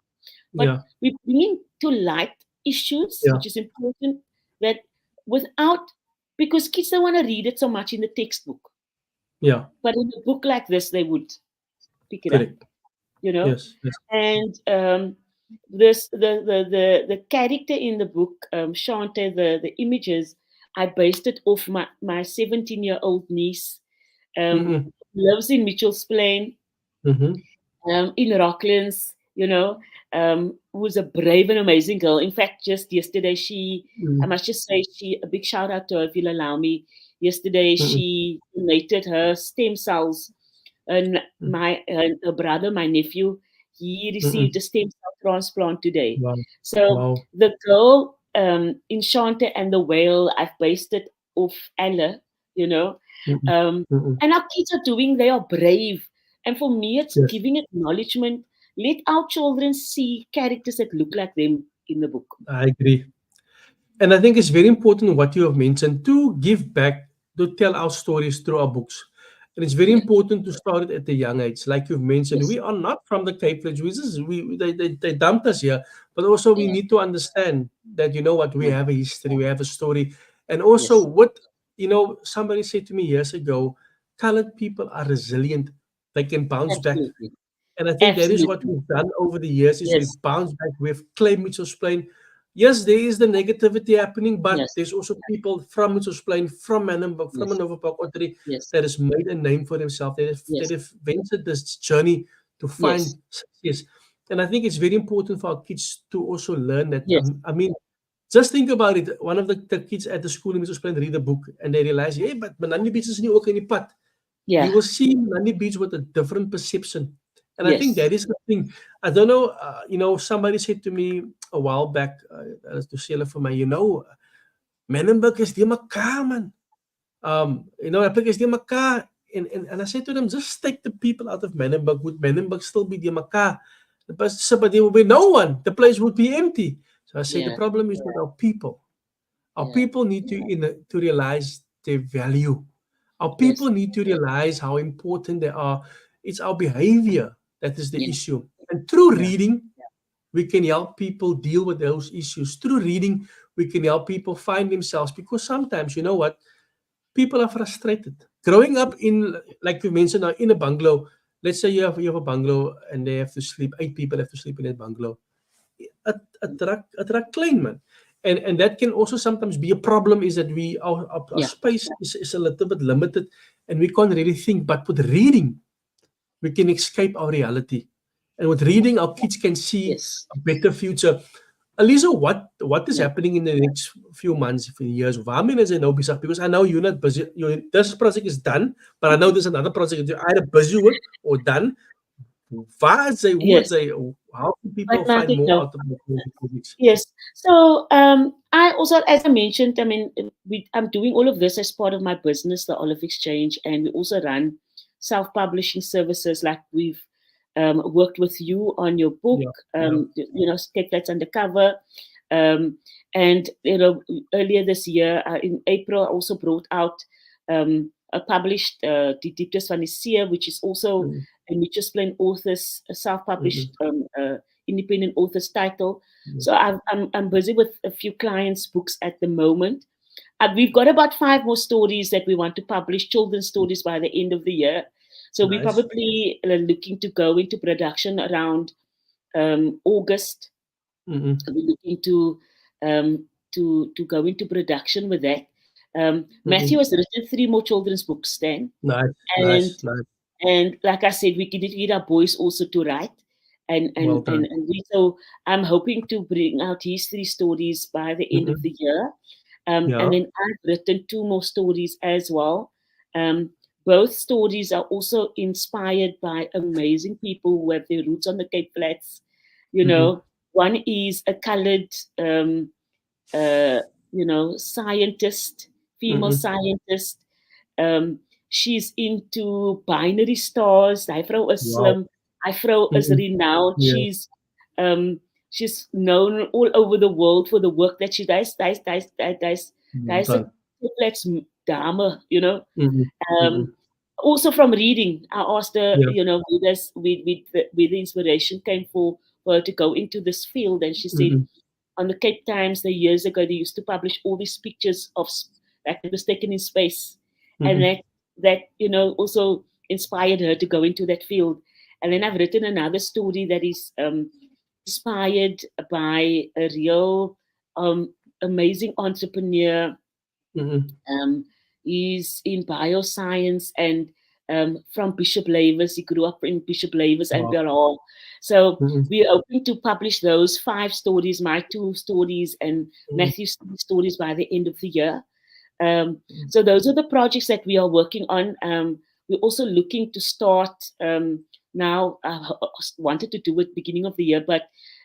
But Yeah. we're bringing to light issues, Yeah. which is important, that without, because kids don't want to read it so much in the textbook. Yeah. But in a book like this, they would pick it up. Correct. you know. Yes. Yes. And this the character in the book, Shante, the images, I based it off my 17-year-old niece, Mm-mm. lives in Mitchell's Plain, Mm-hmm. in Rocklands, who's a brave and amazing girl. In fact, just yesterday, I Mm-mm. must just say, a big shout out to her, if you'll allow me. Yesterday, Mm-mm. she donated her stem cells, and her brother, my nephew, he received Mm-mm. a stem cell transplant today. Wow. So Wow. the girl, Enchante and the Whale, I've based it off Ella, you know. Mm-mm. Um, Mm-mm. and our kids are doing, they are brave. And for me, it's Yes. giving acknowledgement. Let our children see characters that look like them in the book. I agree. And I think it's very important what you have mentioned to give back, to tell our stories through our books. And it's very Yeah. important to start it at a young age. Like you've mentioned, Yes. we are not from the Cape Village. They dumped us here. But also we Yeah. need to understand that, you know what, we Yeah. have a history, we have a story. And also Yes. what, somebody said to me years ago, colored people are resilient. They can bounce back. Absolutely. And I think that is what Absolutely. we've done over the years is Yes. we've bounced back, we've claimed Mitchell's Plain. Yes, there is the negativity happening, but Yes. there's also people from Mitchell's Plain, from Manenberg, from Yes. Manova Park Ottery Yes. that has made a name for themselves. That Yes. have ventured this journey to Yes. find success. And I think it's very important for our kids to also learn that. Yes. I mean, just think about it. One of the kids at the school in Mitchell's Plain read a book and they realize, hey, but Manani Beach is new in the pad. You Yeah. will see Manani Beach with a different perception. And I think Yes. that is the thing. I don't know, somebody said to me a while back, to say for me, Menenberg is die mekaar, man. Epic is die mekaar. And I said to them, just take the people out of Menenberg. Would Menenberg still be die mekaar? But there will be no one. The place would be empty. So I said, the Yeah. problem is with our people. Our Yeah. people need to realize their value. Our Yes. people need to realize how important they are. It's our behavior that is the Yeah. issue. And through Yeah. reading, we can help people deal with those issues. Through reading, we can help people find themselves because sometimes, you know what, people are frustrated. Growing up in, like you mentioned, in a bungalow, let's say you have a bungalow and they have to sleep, 8 people have to sleep in that bungalow. Attract klein man. And that can also sometimes be a problem is that our Yeah. space is a little bit limited and we can't really think. But with reading, we can escape our reality. And with reading, our kids can see Yes. a better future. Alicia, what is Yeah. happening in the next few months, few years? Waarmee is jy nou besig? Because I know you're not busy. This project is done, but I know there's another project that you're either busy with or done. Waar is hy? Hoe Yes. is hy? How can But people find Market, more no. out of the projects? Yes. So I also, as I mentioned, I mean, I'm doing all of this as part of my business, the Olive Exchange, and we also run self-publishing services like we've worked with you on your book, Yeah, yeah. Escape That's Undercover. Um, and, earlier this year, in April, I also brought out a published Die Dieptes van die See, which is also Mm, a Mitchell's Plain author's mm, self-published independent author's title. mm. So I'm busy with a few clients' books at the moment. We've got about 5 more stories that we want to publish, children's stories, by the end of the year. So we're Nice. probably looking to go into production around August. Mm-mm, We're looking to go into production with that. mm-mm. Matthew has written 3 more children's books, Stan, Nice, and nice, nice. like I said, we need our boys also to write, and Well and and, done. and we, so I'm hoping to bring out his 3 stories by the end of Mm-mm. the year, and Yeah. then I've written 2 more stories as well. Um, both stories are also inspired by amazing people who have their roots on the Cape Flats. Mm-mm, One is a colored, uh, scientist, female mm-mm. scientist. Um, she's into binary stars. Hy vrou is Wow. slim. Hy vrou is Mm-mm. renowned. Yeah. She's known all over the world for the work that she does. Well There's a done. complex dame, you know. Mm-mm, Um, mm-mm. Also from reading, I asked her, Yeah. where the inspiration came for her to go into this field, and she said, Mm-mm, on the Cape Times, the years ago, they used to publish all these pictures of that was taken in space, and mm-mm. that also inspired her to go into that field. And then I've written another story that is inspired by a real amazing entrepreneur. Mm-hmm. He's in bioscience and from Bishop Lavis. He grew up in Bishop Lavis and Wow. Bellhall. So Mm-hmm. we are hoping to publish those 5 stories, my 2 stories, and Matthew's 3 stories by the end of the year. So those are the projects that we are working on. We're also looking to start now. I wanted to do it beginning of the year, but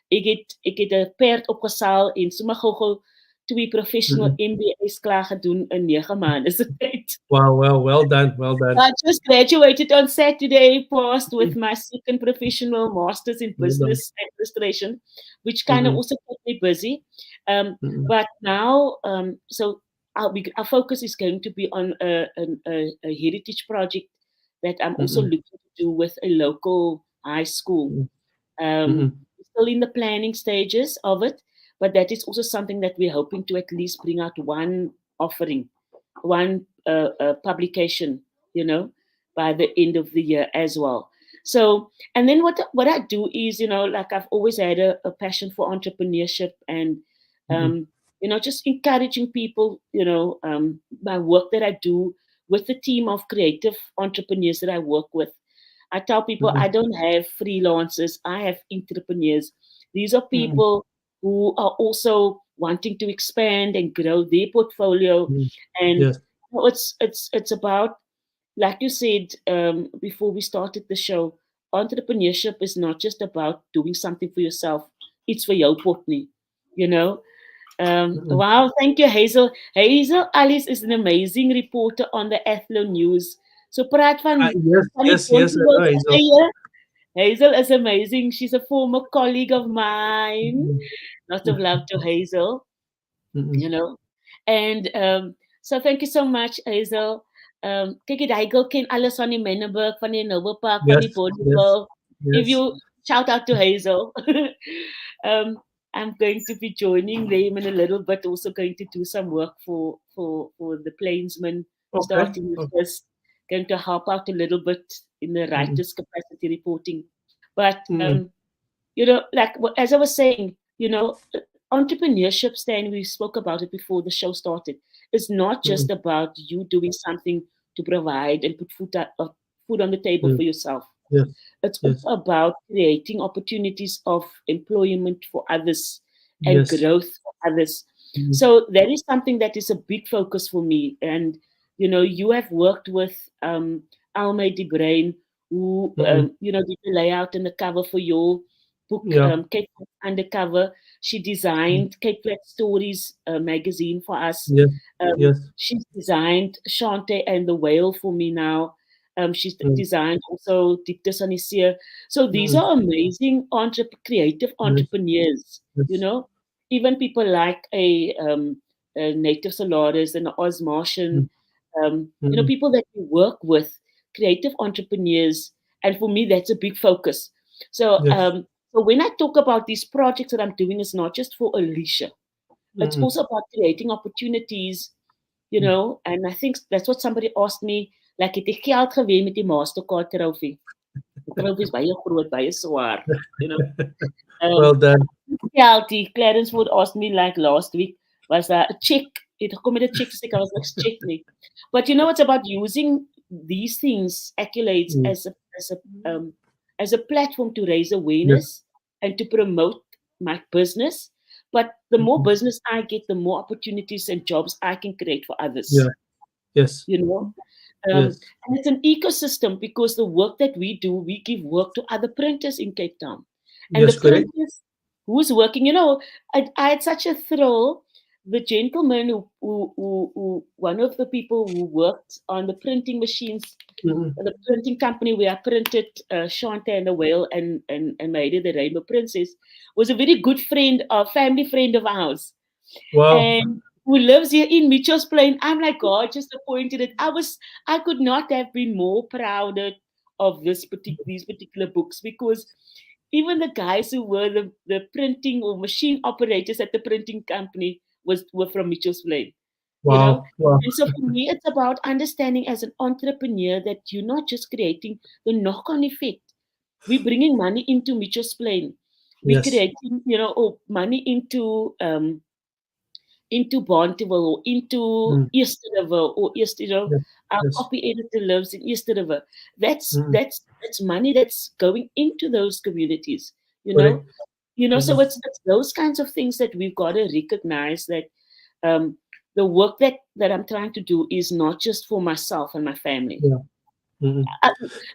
ik het 'n perd opgesaal en sommer gou-gou 2 professional Mm-hmm. MBA's klaar gedoen in 9 maande se tyd. Wow, well done, well done. I just graduated on Saturday, passed with Mm-hmm. my second professional master's in Well done. business administration, which kind of Mm-hmm. also kept me busy. Mm-hmm. But now, so our focus is going to be on a heritage project that I'm also Mm-hmm. looking to do with a local high school. Mm-hmm. Still in the planning stages of it, but that is also something that we're hoping to at least bring out one offering, one publication, by the end of the year as well. So, and then what I do is, like I've always had a passion for entrepreneurship and, Mm-hmm. just encouraging people, my work that I do with the team of creative entrepreneurs that I work with. I tell people I Mm-hmm. don't have freelancers, I have entrepreneurs. These are Mm-hmm. people who are also wanting to expand and grow their portfolio. Mm-hmm. And Yes. it's about, like you said before we started the show, entrepreneurship is not just about doing something for yourself, it's for your portney, you know. Mm-hmm. Wow, thank you, Hazel. Hazel Alice is an amazing reporter on the Athlone News. So praat Yes, van die yes, yes, I controversial know, Hazel. eie. Hazel is amazing. She's a former colleague of mine. Lots of love to Hazel, Mm-hmm. you know. And so thank you so much, Hazel. Kyk, die girl ken alles van die Menneberg, van die Noble Park, van die Yes, yes, Bodyville. If yes. you shout out to Hazel. um, I'm going to be joining them in a little bit, also going to do some work for the Plainsman, Okay. starting with Okay. this, going to help out a little bit in the Mm-hmm. writer's capacity reporting. But Mm-hmm. like as I was saying, entrepreneurship, Stan, we spoke about it before the show started, is not Mm-hmm. just about you doing something to provide and put food on the table Mm-hmm. for yourself. Yes, It's yes, also about creating opportunities of employment for others and yes. growth for others. Mm-hmm. So that is something that is a big focus for me. And you have worked with Alma de Brain, who Mm-hmm. did the layout and the cover for your book, Yeah. Cape Flat Undercover. She Mm-hmm. designed Cape Flat Stories magazine for us. Yes, yes. She's designed Shante and the Whale for me now. She's Mm-hmm. designed also Dictus Anicia. So these Mm-hmm. are amazing creative Yes, entrepreneurs, yes. even people like a Native Solaris and Oz Martian, Mm-hmm. people that we work with, creative entrepreneurs. And for me, that's a big focus. So, Yes. so when I talk about these projects that I'm doing, it's not just for Alicia. It's Mm-hmm. also about creating opportunities, and I think that's what somebody asked me, like, het jy geld gewen met die Mastercard trophy? Die trophy is baie groot, baie swaar, you know. Well Um, done. geld, die Clarence Wood asked me like last week, was daar 'n check? Het gekom met 'n check stick, I was like, check nie. But it's about using these things, accolades, Mm. as a platform to raise Yes. awareness and to promote my business. But the more Mhm. business I get, the more opportunities and jobs I can create for others. Yeah. Yes. You know, Yes. and it's an ecosystem because the work that we do, we give work to other printers in Cape Town, and the Yes, correct. printers who's working. I had such a thrill. The gentleman who one of the people who worked on the printing machines, Mhm. the printing company where I printed Shante and the Whale and made it the Rainbow Princess, was a very good friend, a family friend of ours, Wow. and who lives here in Mitchell's Plain. I'm like, God, just appointed it. I could not have been more proud of these particular books, because even the guys who were the printing or machine operators at the printing company were from Mitchell's Plain, you know. Wow. Wow. And so for me, it's about understanding as an entrepreneur that you're not just creating the knock-on effect, We're bringing money into Mitchell's Plain. We're Yes. creating, money into Bonteville or into Mm. East River or East, Yes. our Yes. copy editor lives in East River. That's Mm. that's that's money that's going into those communities, you know. Correct. So Mm. it's those kinds of things that we've got to recognize that um, the work that I'm trying to do is not just for myself and my family. Yeah. Mm. Uh,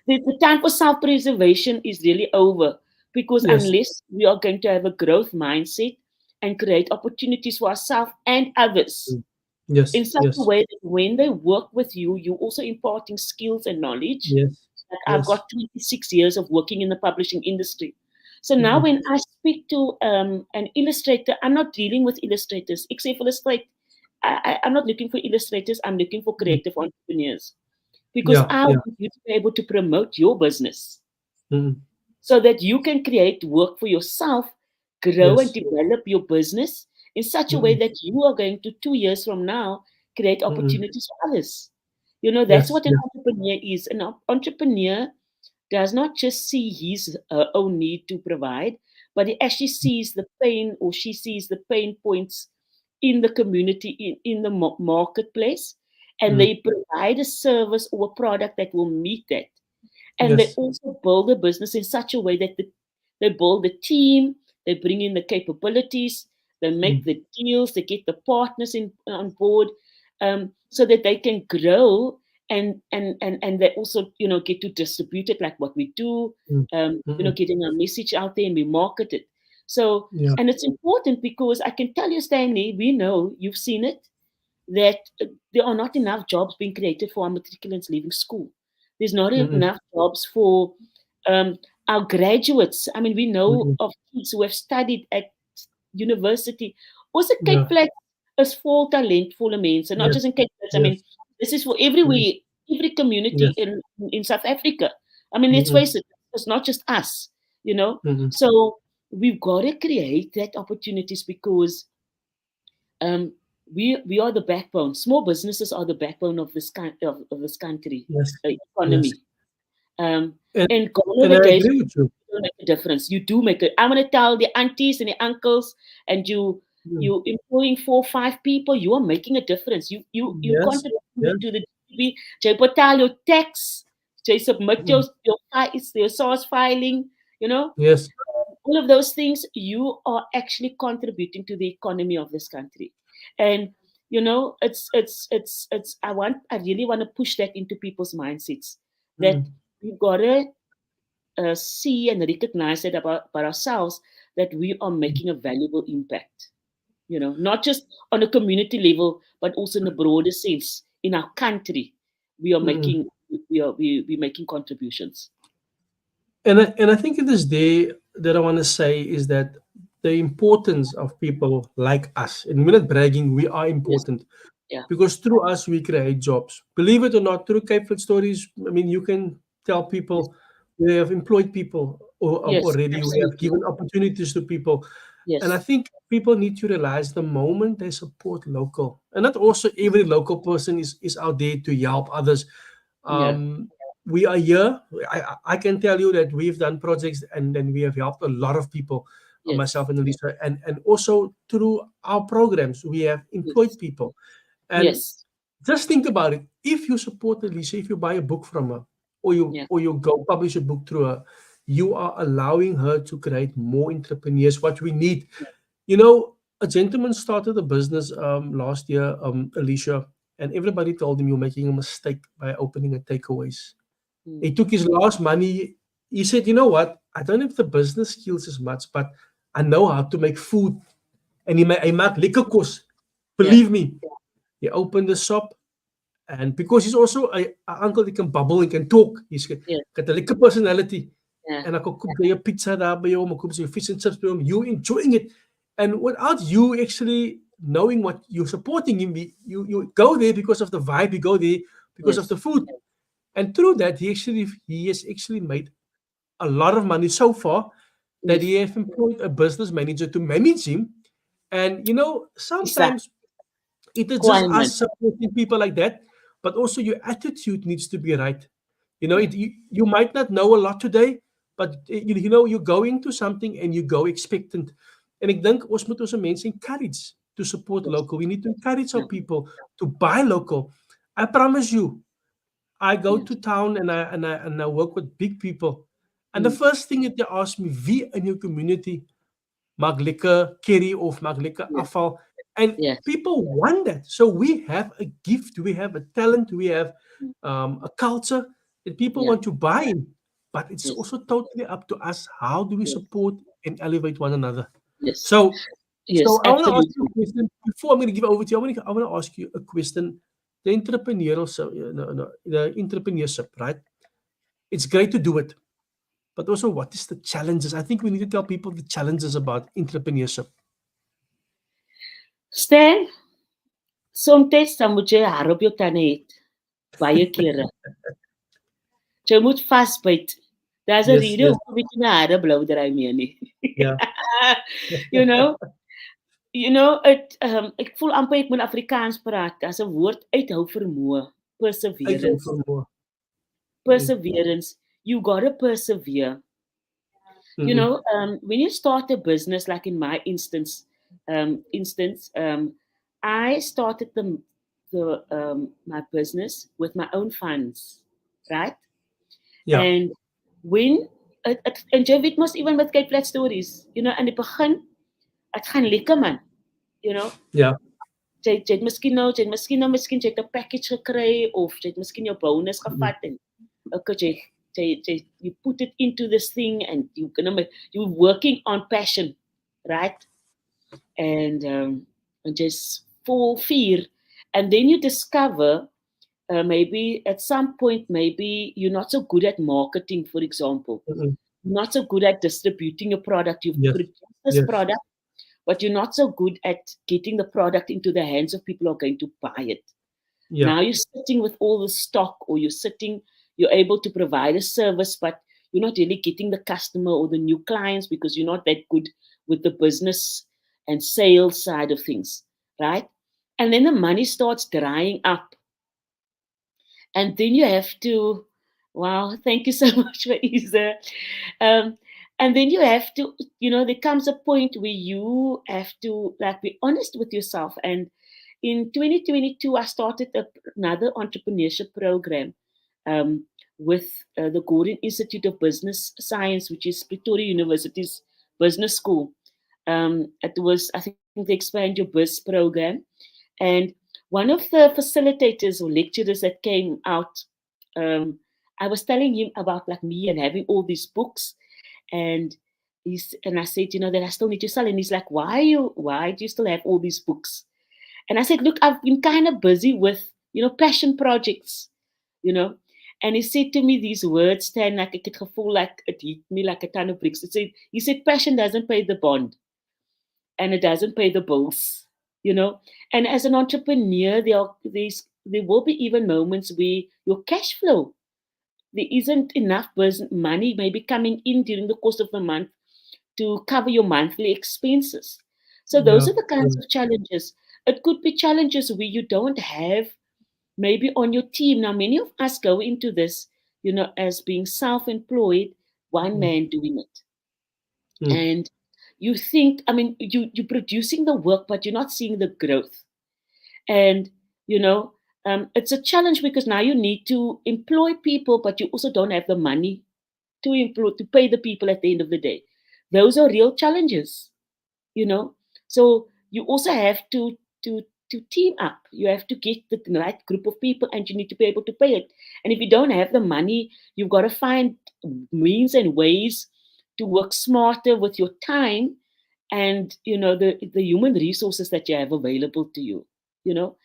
the time for self-preservation is really over because Yes. unless we are going to have a growth mindset and create opportunities for ourselves and others Mm. Yes. in such a Yes. way that when they work with you, you're also imparting skills and knowledge. Yes. Like I've Yes. got 26 years of working in the publishing industry. So now Mm. when I speak to an illustrator, I'm not dealing with illustrators, except for the straight. I'm not looking for illustrators, I'm looking for Mm. creative entrepreneurs because Yeah. I Yeah. want you to be able to promote your business Mm. so that you can create work for yourself, grow and Yes. develop your business in such a way Mm. that you are going to 2 years from now create Mm. opportunities for others. That's Yes. what an Yes. entrepreneur is. An entrepreneur does not just see his own need to provide, but he actually sees the pain or she sees the pain points in the community, in the marketplace, and Mm. they provide a service or a product that will meet that. And they Yes. also build a business in such a way that they build the team, they bring in the capabilities, they make Mm. the deals, they get the partners on board, so that they can grow and they also get to distribute it like what we do, Mm. Mm. getting our message out there and we market it. So Yeah. and it's important because I can tell you, Stanley, we know you've seen it that there are not enough jobs being created for our matriculants leaving school. There's not Mm. enough jobs for um, our graduates. I mean, we know Mm. of kids who have studied at university. Also, Cape Yeah. Flats is vol talentvolle mense, not Yes. just in Cape Flats. I Yes. mean, this is for Mm. everywhere, every community Yes. in South Africa. I mean, let's Mm. face it, it's not just us. Mm. So we've got to create that opportunities because um, we are the backbone. Small businesses are the backbone of of this country Yes. Yes. economy. Um, And and gone are and the I days agree with you. you don't make a difference. You do make it. I'm gonna tell the aunties and the uncles, and Mm. you employing 4 or 5 people. You are making a difference. You Yes. contribute Yes. to the GDP. Jy betaal your tax. Jy submit Mm. your SARS filing. You know Yes. all of those things, you are actually contributing to the economy of this country. And it's I really want to push that into people's mindsets that Mm. we've got to see and recognize it about ourselves that we are making a valuable impact, not just on a community level but also in a broader sense in our country. We are Mm. making we making contributions. And I think in this day that I want to say is that the importance of people like us, and we're not bragging, we are Yes. important Yeah. because through us we create jobs. Believe it or not, through Cape Flip Stories, I mean, you can tell Yes. people we have employed people Yes, already. We have absolutely. given opportunities to people, and I Yes. think people need to realize the moment they support local, and not also every local person is out there to help others. Yeah. We are here. I can tell you that we've done projects and then we have helped a lot of people, Yes. myself and Alicia, and also through our programs we have employed Yes. people. And Yes. just think about it. If you support Alicia, if you buy a book from her, Yeah. or you go publish a book through her, you are allowing her to create more entrepreneurs. What we need, a gentleman started a business last year, Alicia, and everybody told him you're making a mistake by opening a takeaways. He Mm. took his last money. He said, "You know what? I don't have the business skills as much, but I know how to make food." And he maakt lekker kos. Yeah. Believe me. He opened the shop, and because he's also a uncle, he can bubble, he can talk. Yeah. Got a lekker personality. Yeah. And I could cook your pizza daar by hom, I cook your fish and chips by him. You enjoying it. And without you actually knowing what you're supporting him, you go there because of the vibe, you go there because of Yes. the food. And through that, he has actually made a lot of money so far that he Yes. has employed a business manager to manage him. And Exactly. sometimes it is just Requirement. us supporting people like that, but also your attitude needs to be right. Yeah. You might not know a lot today, But you know, you go into something and you go expectant. En ek dink ons moet ons mense encourage to support Yes. local. We need to encourage our Yeah. people to buy local. I promise you, I go Yes. to town and I work with big people. And the Mm. first thing that they ask me, wie in your community maak lekker curry of maak lekker Yes. afval? And Yes. people want that. So we have a gift, we have a talent, we have Mm. a culture that people Yeah. want to buy in. But it's Yes. also totally up to us. How do we Yes. support and elevate one another? Yes. So, Yes. I want to ask you Absolutely. a question before I'm going to give over to you. I want to ask you a question. The entrepreneurial, the entrepreneurship, right? It's great to do it, but also what is the challenges? I think we need to tell people the challenges about entrepreneurship. Stan, soms dan moet jy haar op jou tande hê. Baie kere. Jy moet vasbyt. Daar's 'n Yes, rede yes, hoekom jy nie hare blou draai meer nie. yeah, you know, ek voel amper ek moet Afrikaans praat. Daar's 'n woord uithou vermoë, I don't perseverance. know more. Perseverance. You gotta persevere. Mm-mm. When you start a business, like in my instance, I started the my business with my own funds, right? Yeah, And when en jy weet mos even met Cape Flat Stories, in die begin, dit gaan lekker man, you know. yeah, Jy het miskien jy het 'n package gekry of jy het miskien jou bonus mm-mm. gevat en okay, you put it into this thing and you're working on passion, right? And just full fear, and then you discover maybe at some point maybe you're not so good at marketing, for example. Mm-mm. You're not so good at distributing your product. You've Yes, produced this yes, product, but you're not so good at getting the product into the hands of people who are going to buy it. yeah, Now you're sitting with all the stock, or you're able to provide a service, but you're not really getting the customer or the new clients because you're not that good with the business and sales side of things, right? And then the money starts drying up. And then you have to, wow, thank you so much for Isa. Um, and then you have to, there comes a point where you have to like be honest with yourself. And in 2022, I started another entrepreneurship program with the Gordon Institute of Business Science, which is Pretoria University's business school. It was, I think, the Expand Your Biz program. And one of the facilitators or lecturers that came out, I was telling him about like me and having all these books, and I said, that I still need to sell. And he's like, why do you still have all these books? And I said, look, I've been kind of busy with, passion projects, you know. And he said to me these words, Stan, like it could feel like it hit me like a ton of bricks. He said, passion doesn't pay the bond and it doesn't pay the bills, you know. And as an entrepreneur, there will be even moments where your cash flow, there isn't enough money maybe coming in during the course of the month to cover your monthly expenses. So yeah, those are the kinds of challenges. It could be challenges where you don't have maybe on your team. Now, many of us go into this, as being self-employed, one mm, man doing it. mm, And you think, you're producing the work, but you're not seeing the growth. And, it's a challenge because now you need to employ people, but you also don't have the money to pay the people at the end of the day. Those are real challenges, you know. So you also have to team up. You have to get the right group of people, and you need to be able to pay it. And if you don't have the money, you've got to find means and ways to work smarter with your time and the human resources that you have available to you. You know,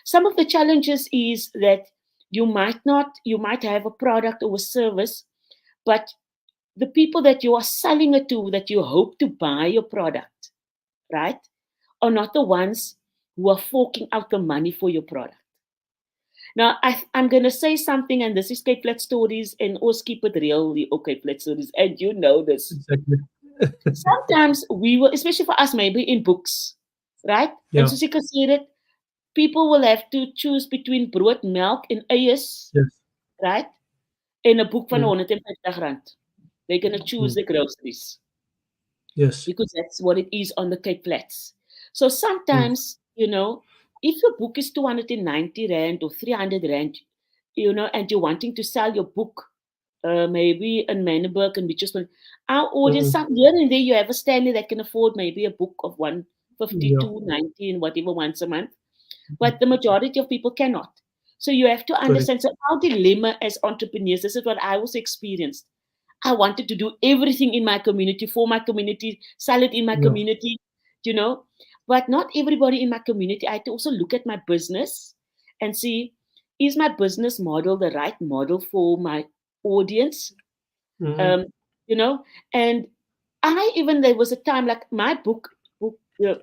some of the challenges is that you might have a product or a service, but the people that you are selling it to, that you hope to buy your product, right, are not the ones who are forking out the money for your product. Now, I'm going to say something, and this is Cape Flat Stories, and always keep it real, Cape Flat Stories, and you know this. exactly. Sometimes we will, especially for us, maybe in books, right? Yeah, And so you can see that people will have to choose between brood, milk, and eiers, yes, right? In a book van mm, R150. they're going to choose the groceries Yes. because that's what it is on the Cape Flats. So Mm. sometimes, if your book is 290 Rand or 300 Rand, and you're wanting to sell your book, maybe in Manenberg and Mitchell's, our audience, Mm. some here and there, you have a Stanley that can afford maybe a book of 150, Yeah. 290 and whatever once a month. But the majority of people cannot. So you have to Correct. understand. So our dilemma as entrepreneurs, this is what I also experienced. I wanted to do everything in my community, for my community, sell it in my Yeah. community, you know. But not everybody in my community. I had to also look at my business and see, is my business model the right model for my audience? Mm. Um, you know, and there was a time like my book,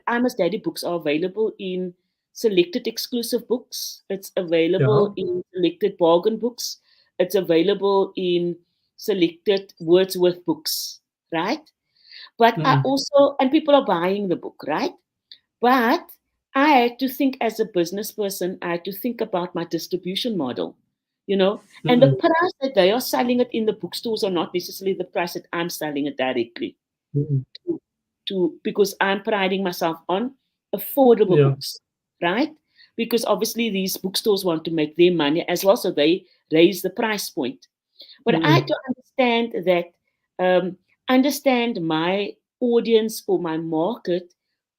I'm a Daddy books are available in selected exclusive books. It's Yeah. available in selected bargain books. It's available in selected Wordsworth books, right? But I Mm. also, and people are buying the book, right? But I had to think as a business person, I had to think about my distribution model, and the Mm. price that they are selling it in the bookstores are not necessarily the price that I'm selling it directly Mm. to, because I'm priding myself on affordable Yeah. books, right? Because obviously these bookstores want to make their money as well, so they raise the price point. But I had Mm. to understand my audience or my market,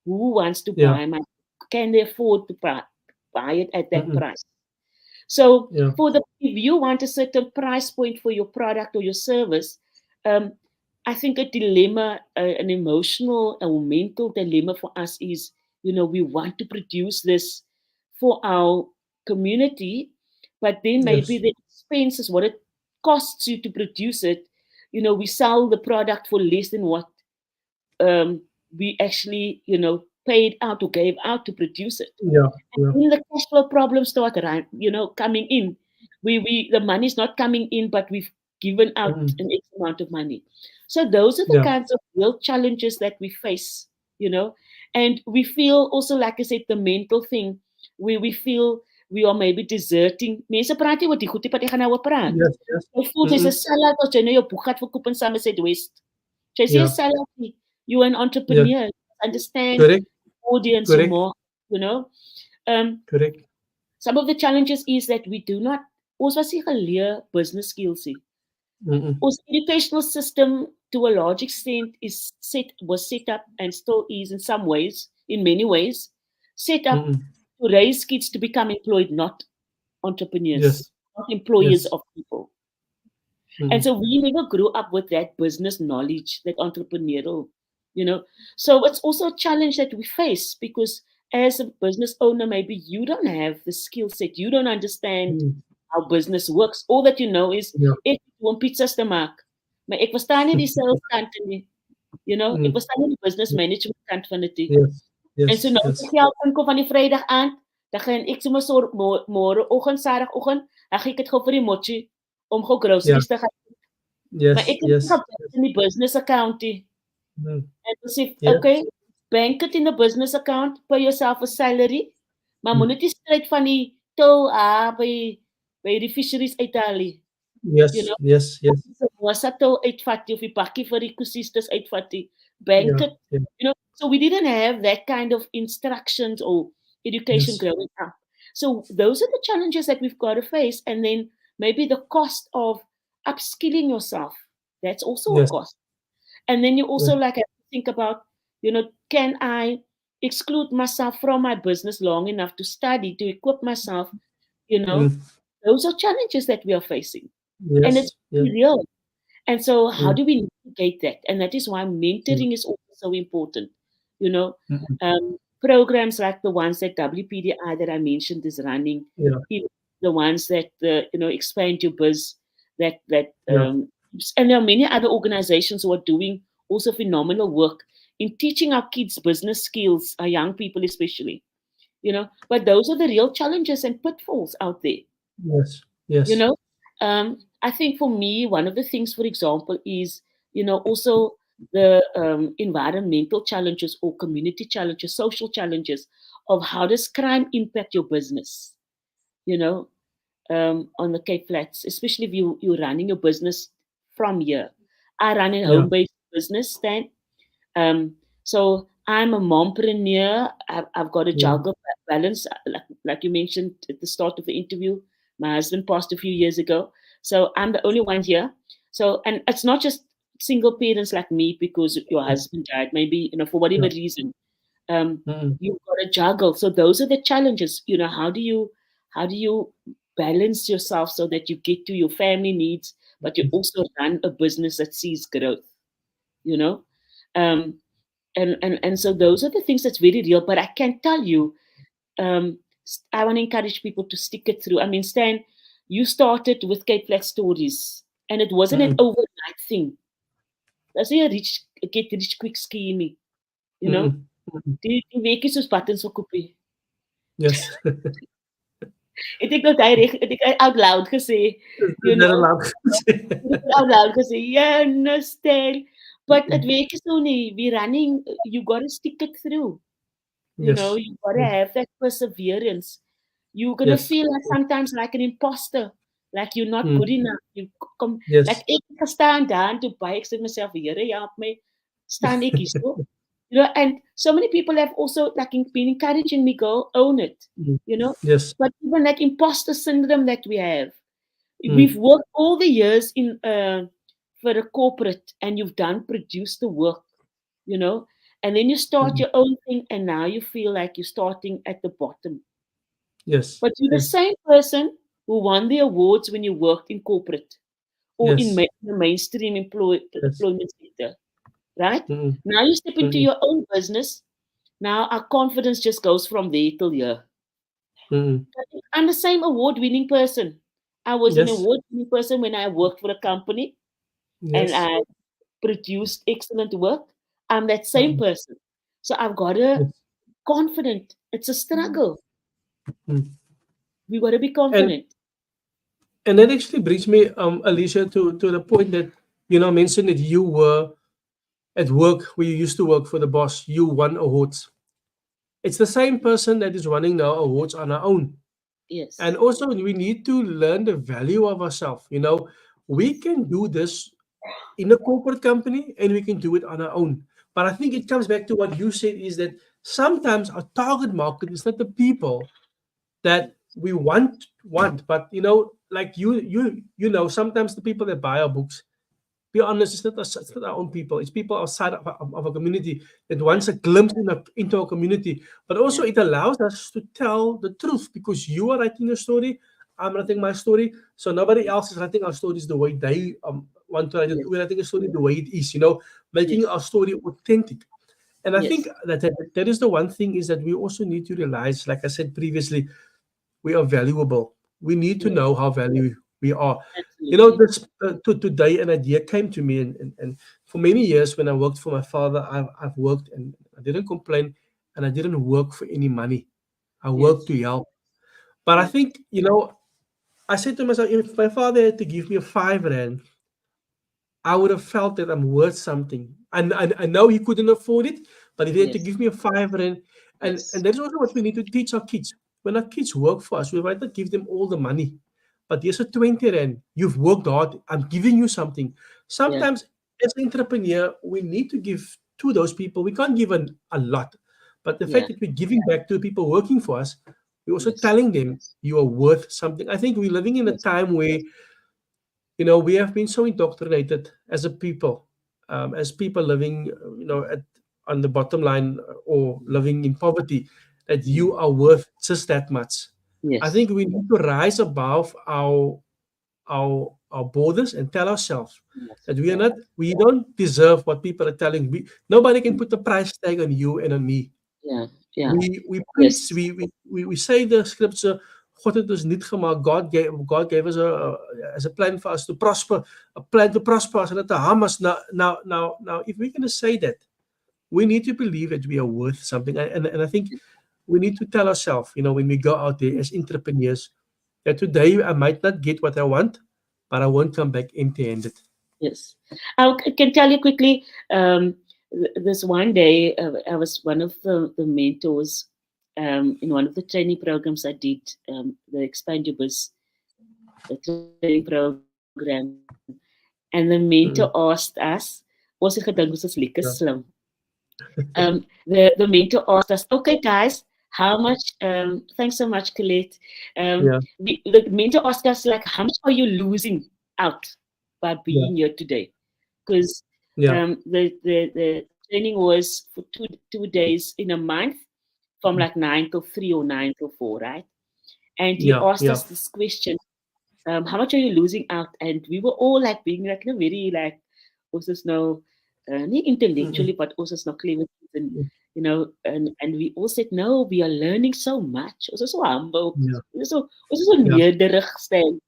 who wants to Yeah. buy my book, can they afford to buy it at that Mm. price? So Yeah. if you want a certain price point for your product or your service, um, I think a dilemma, an emotional or mental dilemma for us is, we want to produce this for our community, but then maybe Yes. the expenses, what it costs you to produce it, we sell the product for less than what um, we actually, paid out or gave out to produce it. Yeah. Yeah. When the cash flow problems start, coming in, we the money's not coming in, but we've given out Mm. an X amount of money. So those are the Yeah. kinds of real challenges that we face, and we feel also, like I said, the mental thing, where we feel we are maybe deserting. Mense praat nie oor die goed nie, maar jy gaan nou oor praat. Yes. Yes. Jy voel jy's 'n Mm. sellout as jy nou jou boek gaan verkoop in Somerset West. Jy's nie 'n Yeah. sellout nie. You're an Yes. entrepreneur. Understand Correct. audience Correct. more, you know. Um, Correct. some of the challenges is that we do not, ons was nie geleer business skills nie. Mm. Ons educational system to a large extent was set up and still is in some ways, in many ways, set up Mm. to raise kids to become employed, not entrepreneurs, Yes. not employers Yes. of people. And Mm. so we never grew up with that business knowledge, that entrepreneurial, you know. So it's also a challenge that we face because as a business owner, maybe you don't have the skill set, you don't understand Mm. how business works. All that you know is Yeah. ek wil pizzas te maak. Maar ek verstaan nie die sales kant nie, ek Mm. verstaan nie die business management kant van dit nie. Yes. En so Yes. nou as Yes. ek geld inkom van die Vrydag aand, dan gaan ek sommer so môreoggend, Saterdagoggend, dan gaan ek dit gou vir die motjie om gou Yeah. groceries te gaan. Maar Yes. ek het Yes. nie in die business account nie. Mm. En dan sê, Yeah. okay, bank it in the business account, pay yourself a salary, maar Mm. moet net stryd van die till by die fisheries uithaal nie. You Yes. know, Yes. Yes. was dat till uitvat nie, of die bakkie vir die kusistes uitvat nie. Bank Yeah. it, Yeah. so we didn't have that kind of instructions or education Yes. growing up. So those are the challenges that we've got to face. And then maybe the cost of upskilling yourself, that's also a Yes. cost. And then you also Yeah. like have to think about, can I exclude myself from my business long enough to study, to equip myself, you know? Mm. Those are challenges that we are facing. And it's Yes. Yes. real. And so how Mm. do we navigate that? And that is why Mm. mentoring is also so important. You know, Mm. programs like the ones that WPDI that I mentioned is running, Yeah. even the ones that expand your biz, that Yeah. and there are many other organizations who are doing also phenomenal work in teaching our kids business skills, our young people especially. But those are the real challenges and pitfalls out there. Yes. you Yes. know I think for me, one of the things, for example, is also the environmental challenges or community challenges, social challenges of how does crime impact your business, you know on the Cape Flats, especially if you're running your business from here. I run a home-based business, Stan. So I'm a mompreneur. I've got a juggle balance, like you mentioned at the start of the interview. My husband passed a few years ago, so I'm the only one here. So, and it's not just single parents like me because your husband died. Maybe for whatever reason, you've got to juggle. So those are the challenges. How do you balance yourself so that you get to your family needs, but you also run a business that sees growth. You know, um, and so those are the things that's very real. But I can tell you, I want to encourage people to stick it through. I mean, Stan, you started with Cape Flat Stories, and it wasn't an overnight thing. That's a get rich quick scheme, you know. Die weetjies soos buttons vir koppie. Yes. Ek dink dat hy out loud gesê, you Not know. allowed. Out loud gesê, yeah, no style. But it werk so nie. We running, you got to stick it through. You know, Yes. you got to have that perseverance. You're going to Yes. feel like sometimes like an imposter, like you're not good enough. You come, like Yes. ek gestaan daar en toe baie ek sê myself, Here, help my, staan ek hier so. And so many people have also like been encouraging me, go own it, Yes. But even that imposter syndrome that we have, we've worked all the years in for a corporate, and you've produced the work, and then you start your own thing, and now you feel like you're starting at the bottom. Yes. But you're the same person who won the awards when you worked in corporate or in the mainstream employment sector, right? Now you step into your own business. Now our confidence just goes from there till here. I'm the same award-winning person. I was an Yes. award-winning person when I worked for a company and Yes. I produced excellent work. I'm that same person. So I've got to Yes. confident. It's a struggle. We got to be And confident. and that actually brings me, Alicia, to the point that mentioned that you were at work where you used to work for the boss. You won awards. It's the same person that is running now awards on our own. And Yes. also, we need to learn the value of ourselves. We can do this in a corporate company and we can do it on our own. But I think it comes back to what you said, is that sometimes our target market is not the people that we want, but like sometimes the people that buy our books, be honest, it's not our own people. It's people outside of a community that wants a glimpse into a community. But also, Yeah. it allows us to tell the truth, because you are writing a story, I'm writing my story, so nobody else is writing our stories the way they want to write it. Yes. We're writing a story the way it is, making Yes. our story authentic. And I think Yes. that is the one thing, is that we also need to realize, like I said previously, we are valuable. We need to Yes. know how valuable we are. Absolutely. This today an idea came to me, and for many years when I worked for my father, I've worked and I didn't complain, and I didn't work for any money. I worked Yes. to help. But I Yeah. think, I said to myself, if my father had to give me a 5 rand, I would have felt that I'm worth something. And I know he couldn't afford it, but if he had to Yes. give me a 5 rand, and Yes. that is also what we need to teach our kids. When our kids work for us, we might not give them all the money, but here's a 20 rand. You've worked hard. I'm giving you something. Yeah. Sometimes as an entrepreneur, we need to give to those people. We can't give a lot, but the fact Yeah. that we're giving back to the people working for us, we're also Yes. telling them you are worth something. I think we're living in a Yes. time where we have been so indoctrinated as a people, as people living, on the bottom line, or living in poverty, that you are worth just that much. I Yes. think we need to rise above our borders and tell ourselves Yes. that we don't deserve what people are telling. Nobody can put a price tag on you and on me. Yeah. Yeah. We preach, Yes. we say the scripture, God het ons niet gemaakt. God gave us as a plan for us to prosper, a plan to prosper us and not to harm us. Now, if we're going to say that, we need to believe that we are worth something. And I think we need to tell ourselves, when we go out there as entrepreneurs, that today I might not get what I want, but I won't come back empty-handed. Yes. I can tell you quickly. This one day, I was one of the mentors in one of the training programs I did, the Expand Your Biz, the training program. And the mentor Mm-mm. asked us, ons het gedink ons is lekker Yeah. slim. The mentor asked us, okay, guys, how much? Thanks so much, Colette. Yeah. The mentor asked us, like, how much are you losing out by Yeah. being here today? Because Yeah. the training was for two days in a month, from Mm-mm. like 9 till 3 or 9 till 4, right? And he Yeah. asked Yeah. us this question, how much are you losing out? And we were all like being like, very like, also no, not intellectually, Mm-mm. but also no clever, and Mm. and we all said, no, we are learning so much. Also so humble, Yeah. also so Yeah. nederig stand.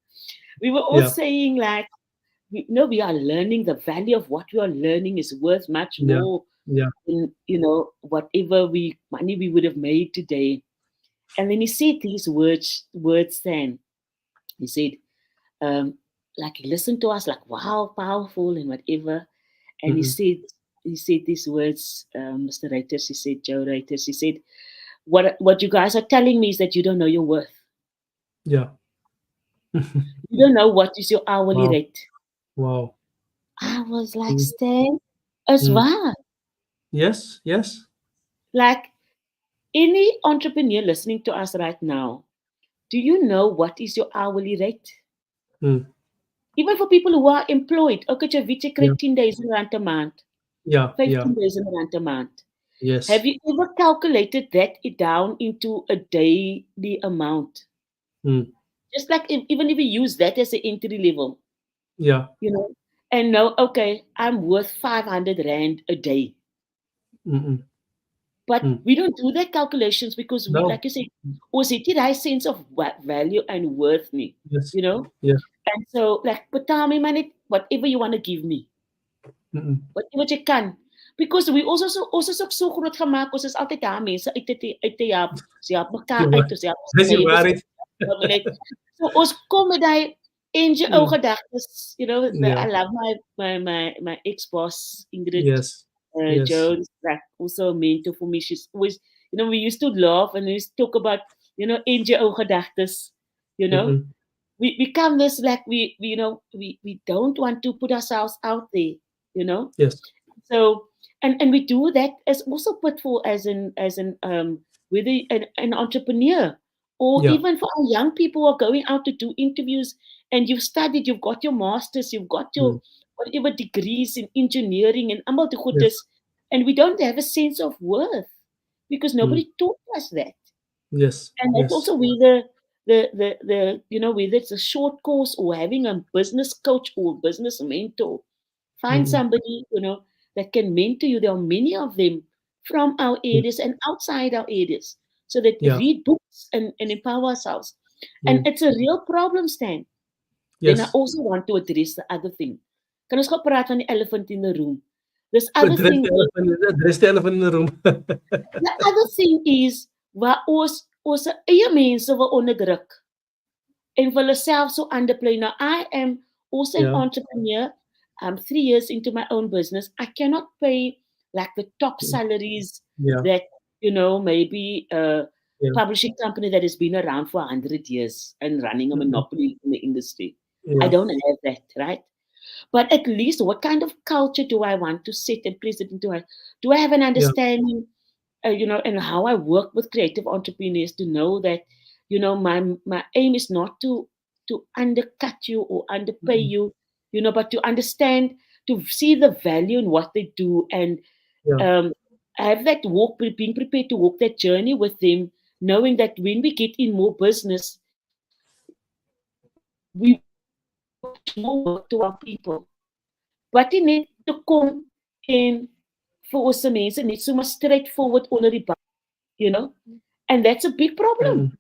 We were all Yeah. saying like, we are learning. The value of what we are learning is worth much Yeah. more Yeah. than whatever money we would have made today. And then he said these words. Then he said, um, like he listened to us, like wow, powerful and whatever. And Mm-mm. he said these words, Mr. Reuters. He said, Joe Reuters. He said, what you guys are telling me is that you don't know your worth. Yeah. You don't know what is your hourly Wow. rate. Wow. I was like, Mm. Stan, as Mm. waar. Yes. Yes. Like any entrepreneur listening to us right now, do you know what is your hourly rate? Mm. Even for people who are employed, okay, jy kry Yeah. 10,000 rand a month, Yeah. Yeah. 15,000 rand a month. Have Yes. you ever calculated that down into a daily amount? Mm. Just like even if you use that as an entry level, Yeah. you know, and know, okay, I'm worth 500 rand a day. Mm-mm. But Mm. we don't do that calculations because we, No. like you say, ons het nie daai sense of value and worth nie, Yes. you know? Yeah. And so, like, betaal my money, whatever you want to give me, Mm-mm. whatever you can. Because we also so groot gemaak, ons is altyd daar mense uit te help. Ons help mekaar You are. uit, ons help ons Yes, you neighbors, married. so ons kom met daai NGO Mm. gedagtes, I Yeah. love my ex-boss, Ingrid Yes. Yes. Jones, like also a mentor for me. She's always, we used to laugh and we used to talk about, NGO gedagtes, you know. Mm-mm. We become this like we don't want to put ourselves out there, you know. Yes. So and we do that as also pitfall as an whether an entrepreneur or Yeah. even for our young people who are going out to do interviews, and you've studied, you've got your masters, you've got your Mm. whatever degrees in engineering and almal te goed Yes. is, and we don't have a sense of worth because Mm. nobody taught us that. Yes. And that's Yes. also whether whether it's a short course or having a business coach or business mentor. Find Mm-mm. somebody, that can mentor you. There are many of them from our Mm. areas and outside our areas. So that Yeah. read books and empower ourselves. And Mm. it's a real problem, Stan. Then I Yes. also want to address the other thing. Kan ons gou praat van die elephant in the room? This other Address thing the elephant. Address the elephant in the room. the other thing is waar ons eie mense wil onderdruk en vir hulle self so underplay. Now I am also an Yeah. entrepreneur. I'm 3 years into my own business. I cannot pay like the top Mm. salaries Yeah. that maybe a Yeah. publishing company that has been around for 100 years and running a Mm-mm. monopoly in the industry. I Yeah. don't have that, right? But at least what kind of culture do I want to set and present? Do I have an Yeah. understanding, and how I work with creative entrepreneurs to know that, my aim is not to undercut you or underpay Mm-mm. you, but to understand, to see the value in what they do, and Yeah. um, have that being prepared to walk that journey with them, knowing that when we get in more business, we will give much more work to our people. But in it to come in for ons mense net so much straightforward onder die bank, you know, and that's a big problem. Mm-mm.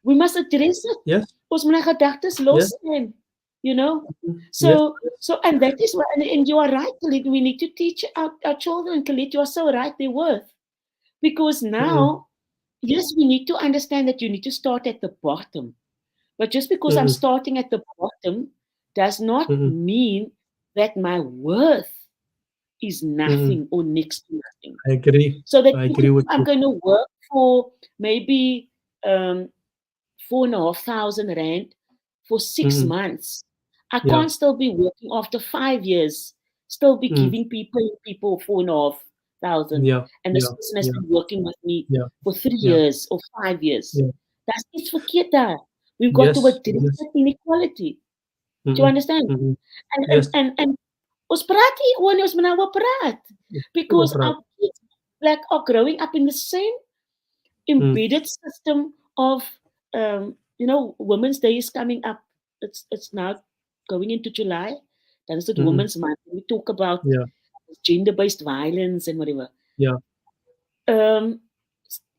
We must address it. Yes. Ons moet gedagtes Yes. los in, you know. Mm. Yes. So, and that is what, and you are right, Khalid. We need to teach our children, Khalid. You are so right, their worth. Because Mm-mm. now, yes, we need to understand that you need to start at the bottom. But just because I'm Mm-mm. starting at the bottom does not Mm-mm. mean that my worth is Mm-mm. nothing or next to nothing. I agree. So that I even agree if with I'm you. going to work for maybe um, 4,500 rand for six Mm-mm. months, I Yeah. can't still be working after 5 years, still be Mm. giving people 4,500, Yeah. and this Yeah. person has Yeah. been working with me Yeah. for three Yeah. years or 5 years. Yeah. That's it's verkeerd daar. We've got to Yes. address Yes. that inequality. Do you Mm-mm. understand? Mm-mm. And and Yes. and, and ons praat nie oor nie, ons moet nou oor praat. Because Opera. our kids like are growing up in the same Mm. embedded system of Women's Day is coming up. It's now going into July. That is the Mm-mm. Women's Month. We talk about Yeah. gender-based violence and whatever. Yeah. Um,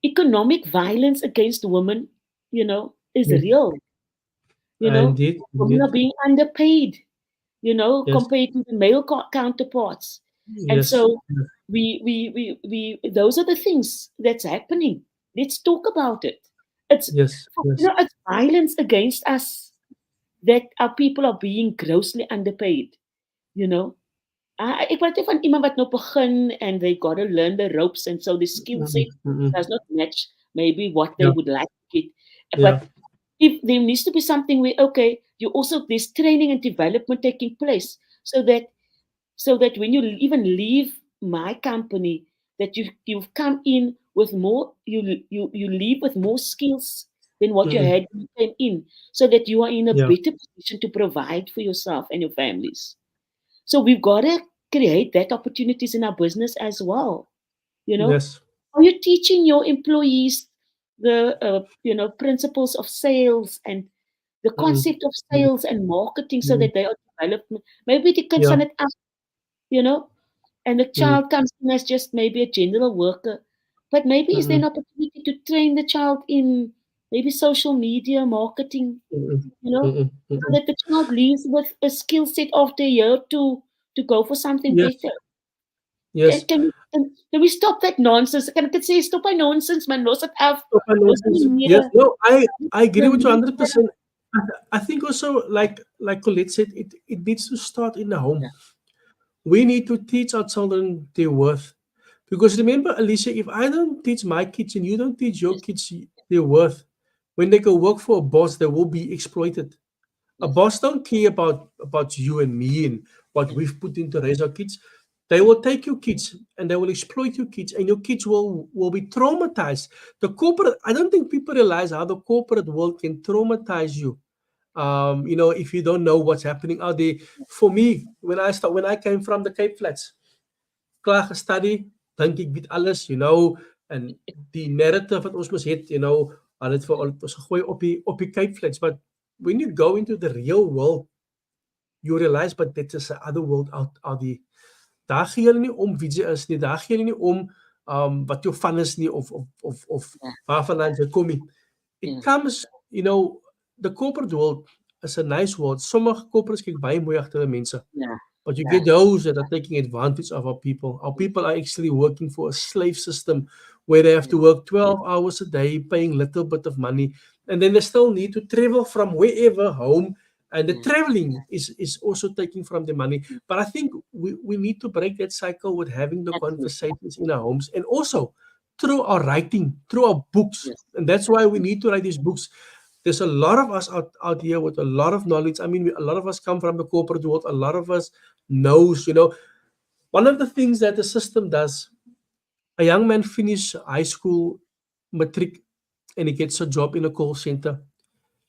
Economic violence against women, is Yes. real. Indeed. Women Indeed. are being underpaid, Yes. compared to the male counterparts. And Yes. so we those are the things that's happening. Let's talk about it. It's Yes. Yes. it's violence against us that our people are being grossly underpaid. You know, ek praat nie van iemand wat nou begin and they got to learn the ropes and so the skill Mm-mm. set Mm-mm. does not match maybe what they Yeah. would like to get. Yeah. But if there needs to be something where okay, you also there's training and development taking place so that when you even leave my company, that you've come in with more, you leave with more skills than what you Mm-mm. had when you came in, so that you are in a Yeah. better position to provide for yourself and your families. So we've got to create that opportunities in our business as well. You know, Yes. are you teaching your employees the principles of sales and the Mm-mm. concept of Mm-mm. sales and marketing so Mm-mm. that they are developed? Maybe they can Yeah. send it up, you know, and the Mm-mm. child comes in as just maybe a general worker. But maybe is there Mm-mm. an opportunity to train the child in maybe social media marketing, Mm-mm. Mm-mm. so Mm-mm. that the child leaves with a skill set after a year to go for something Yes. better. Can, Yes. can, we, can we stop that nonsense? Can I say stop my nonsense, man? Los het af. Open Ons nonsense. Yes. maniere. No, I agree with you Maniere. 100%. I think also, like Colette said, it needs to start in the home. We need to teach our children their worth. Because remember, Alicia, if I don't teach my kids and you don't teach your Yes, kids their worth, when they go work for a boss, they will be exploited. A yes, boss don't care about you and me and what yes, we've put in to raise our kids. They will take your kids and they will exploit your kids, and your kids will be traumatized. The corporate, I don't think people realize how the corporate world can traumatize you. If you don't know what's happening out there. For me, when I came from the Cape Flats, klaar gestudy, dink ek weet alles, en die narrative wat ons mos het, hulle het vir ons gegooi op die Cape Flats, but when you go into the real world, you realize but dit is 'n other world out there. Daar gee hulle nie om wie jy is nie, daar gee hulle nie om wat jou van is nie of yeah, waarvandaan jy kom nie. It yeah, comes, the corporate world is a nice world. Sommige corporates kyk baie mooi agter die mense. yeah, But you yeah, get those that are taking advantage of our people. Our people are actually working for a slave system where they have yeah, to work 12 hours a day, paying little bit of money, and then they still need to travel from wherever home. And the yeah. traveling is also taking from the money. But I think we need to break that cycle with having the That's it. conversations in our homes and also through our writing, through our books. Yes, And that's why we need to write these books. There's a lot of us out here with a lot of knowledge. I mean, a lot of us come from the corporate world. A lot of us knows, one of the things that the system does, a young man finishes high school, matric, and he gets a job in a call center.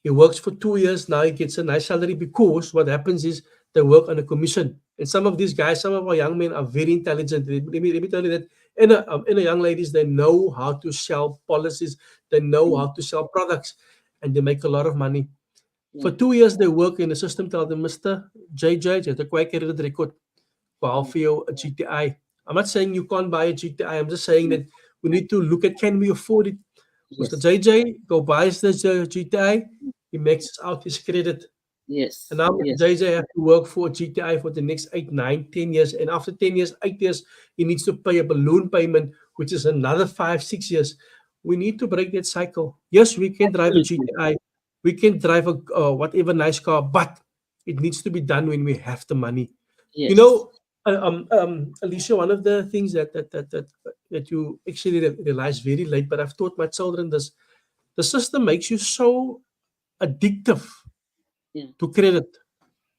He works for 2 years. Now he gets a nice salary because what happens is they work on a commission. And some of these guys, some of our young men are very intelligent. Let me tell you that. And the young ladies, they know how to sell policies. They know how to sell products, and they make a lot of money. For yeah, 2 years, they work in the system. Tell them, Mr. JJ, jy het 'n kwai credit record. yeah, For you a GTI. I'm not saying you can't buy a GTI. I'm just saying that we need to look at, can we afford it? Mr. yes, JJ go buys this GTI. He maxes out his credit. And yes, now Mr. yes, JJ have to work for a GTI for the next 8, 9, 10 years. And after 10 years, 8 years, he needs to pay a balloon payment, which is another 5, 6 years. We need to break that cycle. Yes, we can drive a absolutely. GTI. We can drive a whatever nice car, but it needs to be done when we have the money. You Yes, know, Alicia, one of the things that you actually realize very late, but I've taught my children this: the system makes you so addictive yeah, to credit.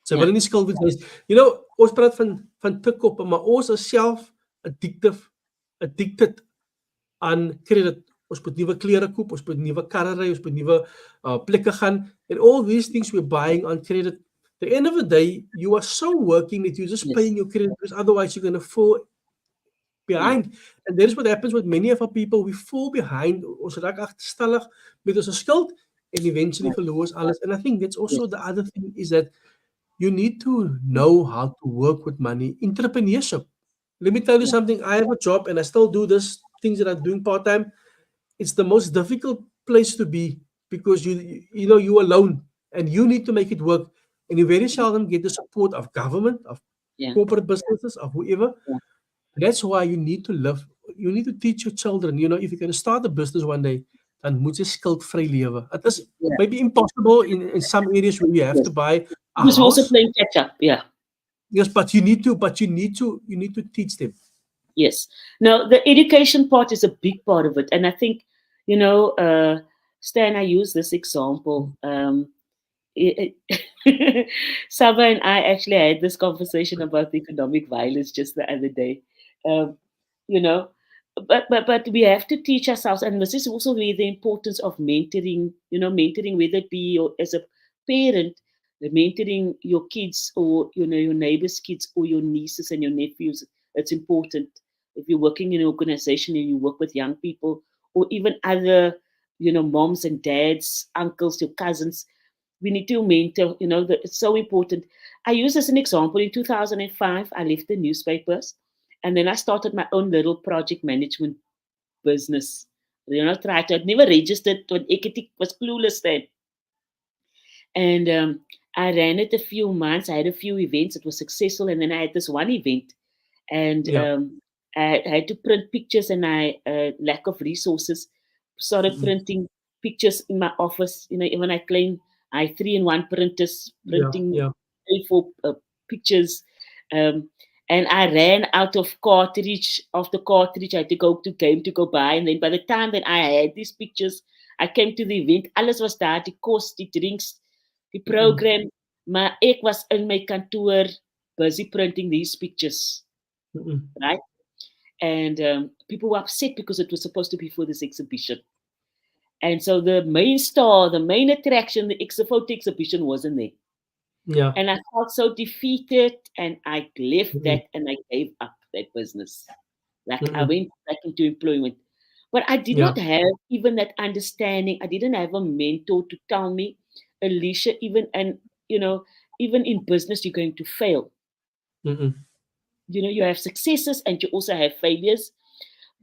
Sy wil nie skuld wees. You know, ons praat van tikkoppe, maar ons is self addicted aan credit. Ons moet nuwe klere koop, ons moet nuwe karre ry, ons moet nuwe plekke gaan, and all these things we're buying on credit. At the end of the day, you are so working that you're just paying your credit, because otherwise you're going to fall behind. And that is what happens with many of our people. We fall behind. Ons raak agterstallig met ons skuld, and eventually verloor ons alles. And I think that's also the other thing, is that you need to know how to work with money. Entrepreneurship. Let me tell you something. I have a job and I still do this things that I'm doing part-time. It's the most difficult place to be, because you know you're alone and you need to make it work. And you very seldom get the support of government, of corporate businesses, of whoever. That's why you need to live. You need to teach your children, you know, if you're going to start a business one day, dan moet jy skuldvry lewe. It is maybe impossible in some areas where you have to buy a house. Also playing catch up, Yes, but you need to teach them. Yes. Now, the education part is a big part of it. And I think, you know, Stan, I use this example. Saba and I actually had this conversation about economic violence just the other day. You know, but we have to teach ourselves, and this is also where the importance of mentoring, you know, mentoring, whether it be as a parent, mentoring your kids, or, you know, your neighbors' kids, or your nieces and your nephews. It's important. If you're working in an organization and you work with young people, or even other, you know, moms and dads, uncles, your cousins, we need to mentor, you know, it's so important. I use as an example, in 2005, I left the newspapers, and then I started my own little project management business. You know, I'd never registered, when I was clueless then. And I ran it a few months. I had a few events. It was successful. And then I had this one event, and I had to print pictures, and lack of resources, started printing pictures in my office. You know, when I claimed I 3-in-1 printers, printing A4 pictures. And I ran out of cartridge. After cartridge, I had to go to game to go buy. And then by the time that I had these pictures, I came to the event. Alles was daar, die kos, die drinks, die program. Maar ek was in my kantoor busy printing these pictures. Right? And people were upset because it was supposed to be for this exhibition. And so the main star, the main attraction, the photo exhibition wasn't there. Yeah. And I felt so defeated, and I left that, and I gave up that business. Like I went back into employment. But I did not have even that understanding. I didn't have a mentor to tell me, Alicia, even in business, you're going to fail. You know, you have successes and you also have failures.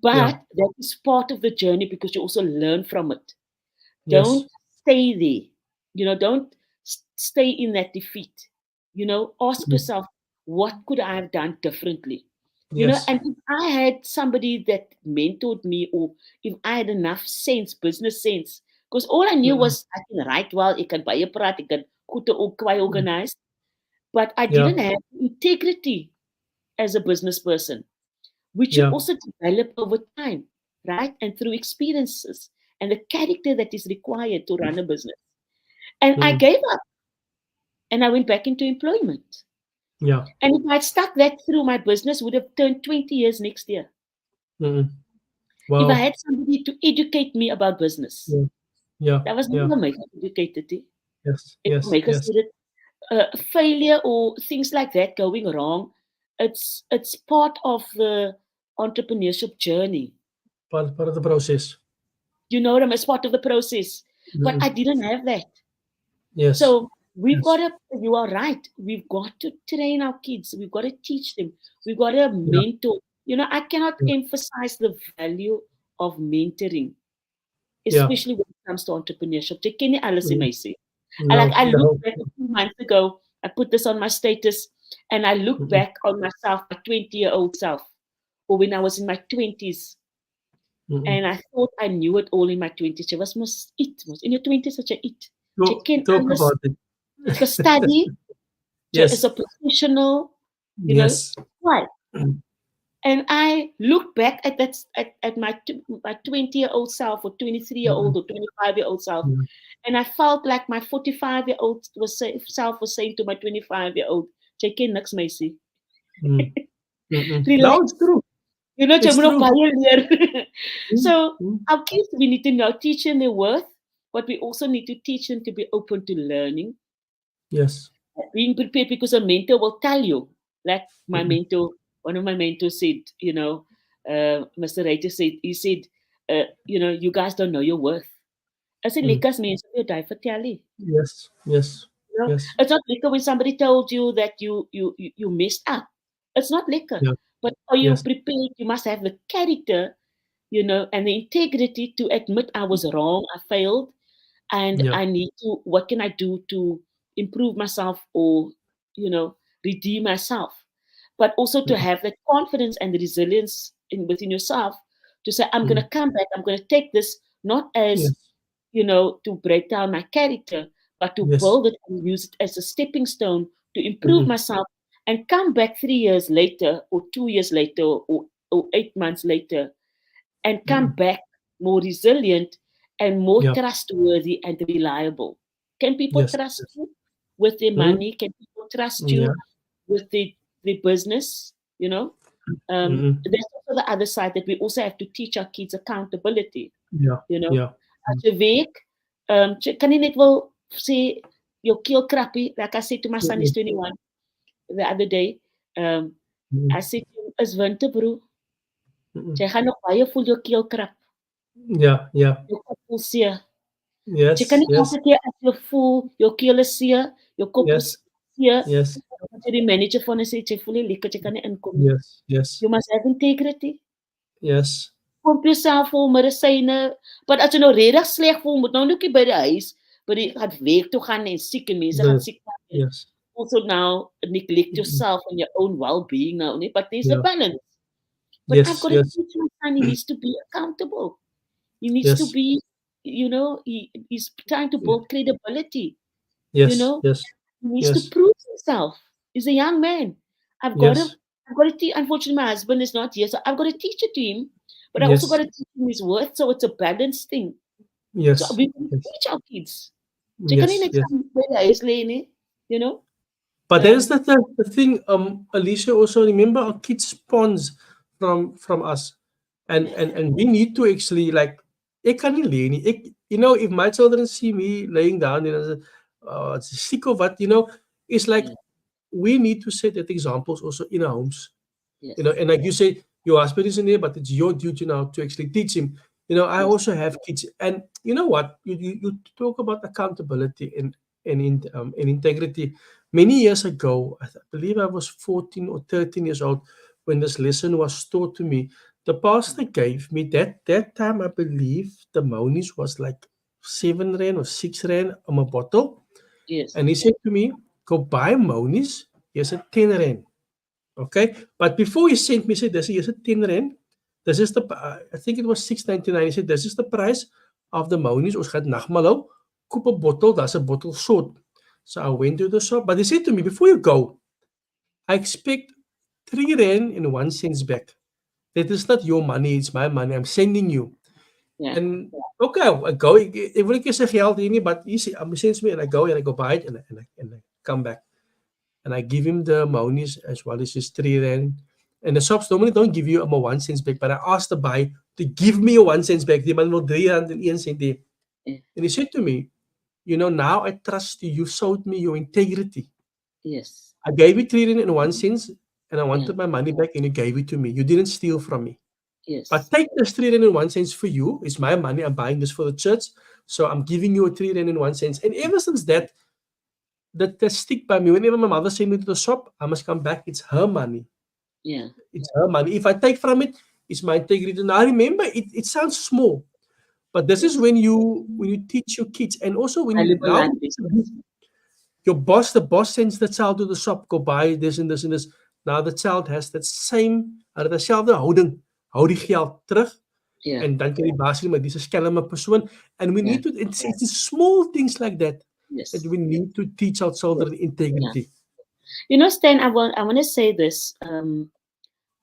But that is part of the journey, because you also learn from it. Don't stay there. You know, don't stay in that defeat. You know, ask yourself, what could I have done differently? You know, and if I had somebody that mentored me, or if I had enough sense, business sense, because all I knew was I can write well, I can buy a product, I can quite organized, but I didn't have integrity as a business person, which you also develop over time, right? And through experiences and the character that is required to run a business. And I gave up, and I went back into employment. Yeah. And if I'd stuck that through, my business would have turned 20 years next year. Wow. If I had somebody to educate me about business. That was never make us educated. Yes. Make us failure or things like that going wrong. It's part of the entrepreneurship journey. Part of the process. You know what I mean? It's part of the process. But I didn't have that. Yes. So we've got to, you are right, we've got to train our kids. We've got to teach them. We've got to mentor. You know, I cannot emphasize the value of mentoring, especially when it comes to entrepreneurship. I look back a few months ago, I put this on my status, and I look back on myself, my 20-year-old self, or when I was in my 20s. And I thought I knew it all in my 20s. Jy was mos it. In your 20s, such a it. Talk about it. To study, as a professional, you know. Why? And I look back at that at my 20-year-old self, or 23-year-old, or 25-year-old self, and I felt like my 45-year-old self was saying to my 25-year-old, "Jy ken niks, meisie. No, it's Relax. true. You know, It's jy moet nog true. baie leer." Mm, So mm. our kids, we need to now teach them their worth, but we also need to teach them to be open to learning, Yes. being prepared, because a mentor will tell you, like my Mm, mentor, one of my mentors said, Mr. Reiter said, he said, you guys don't know your worth. I said, mm. lekker mense wil jou daai vertel nie. Yes. Yes. You know, Yes. it's not lekker when somebody told you that you messed up. It's not lekker. Yeah. But are you Yes. prepared? You must have the character, and the integrity to admit I was wrong, I failed, and Yeah. I need to, what can I do to improve myself, or, redeem myself? But also to Mm. have that confidence and the resilience within yourself to say, I'm going Mm. to come back, I'm going to take this not as, Yes. to break down my character, but to Yes. build it and use it as a stepping stone to improve Mm-mm. myself, and come back 3 years later, or 2 years later, or 8 months later, and come Mm-mm. back more resilient and more Yeah. trustworthy and reliable. Can people Yes. trust Yes. you with their Mm. money? Can people trust Yeah. you with the business? Mm-mm. There's also the other side, that we also have to teach our kids accountability. Yeah. You know, Yeah. as jy werk, kan jy net wel sê jou keel krappie, like I said to my son, he's Mm-mm. 21 the other day. Um, Mm-mm. I said to him, is winter bro, Mm-mm. jy gaan nog baie voel jou keel krap, Yeah. Yeah. jou kop voel seer. Jy kan Yes. nie Yes. elke keer as jy voel jou keel is seer, jou kop is Yes. seer, Yes. as jy die manager van sê jy voel nie lekker, jy kan nie inkom nie. Yes. Yes. You must have integrity. Yes. Pomp jouself vol medisyne. Maar as jy nou regtig sleg voel, moet nou net by die huis, by die gaan werk toe gaan, en siek, en mense gaan The, siek word. yes. Also now neglect Mm-mm. yourself and your own well-being now, but there's a Yeah. balance. But I've Yes. got to Yes. teach my son, he needs to be accountable. He needs to Yes. be, he's trying to build credibility. Yes. Yes. He needs to Yes. prove himself. He's a young man. I've got to, Yes. I've got to teach. Unfortunately, my husband is not here, so I've got to teach it to him. But I also got Yes. to teach him his worth, so it's a balanced thing. So Yes. we can Yes. teach our kids. Yes. Yes. You know? But that is the thing, Alicia, also remember our kids spawns from us. And we need to actually like ek kan nie lê nie. If my children see me laying down, it's sick of what, it's like Yeah. we need to set that examples also in our homes. Yes. And like you say, your husband isn't here, but it's your duty now to actually teach him. I Yes. also have kids, and you know what? You talk about accountability and integrity. Many years ago, I believe I was 14 or 13 years old when this lesson was taught to me. The pastor gave me that time. I believe the monies was like 7 rand or 6 rand on a bottle, Yes. and he said to me, "Go buy monies. Here's a 10 rand." Okay, but before he sent me, he said, "This is a 10 rand. This is I think it was 6.99." He said, "This is the price of the monies. Ons gaan nagmaal hou. Koop 'n bottle. That's a bottle short." So I went to the shop, but he said to me, "Before you go, I expect 3 rand and 1 cent back. That is not your money; it's my money. I'm sending you." Yeah. And okay, I go. Every keer sy geld hier nie, but he sends me, and I go buy it, and I come back. And I give him the monies as well as his 3 rand. And the shops normally don't give you a 1 cent back, but I asked the buyer to give me a 1 cent back. Die man wil 3 rand and 1 cent there. Yeah. And he said to me, now I trust you. You showed me your integrity. Yes. I gave you 3 rand and 1 cent, and I wanted my money back, and you gave it to me. You didn't steal from me. Yes. But take this 3 rand and 1 cent for you. It's my money. I'm buying this for the church. So I'm giving you a 3 rand and 1 cent. And ever since that stick by me. Whenever my mother sends me to the shop, I must come back. It's her money. Yeah. It's her money. If I take from it, it's my integrity. Now remember, it sounds small, but this is when you teach your kids, and also when you Valuable now life lessons. the boss sends the child to the shop, go buy this and this and this. Now the child has that same dieselfde houding, hou die geld terug, Yeah. en dan kan die baas sê, maar dis 'n skelme persoon, and we Yeah. need to, it's small things like that Yes. that we need to teach our children integrity. Stan, I want to say this.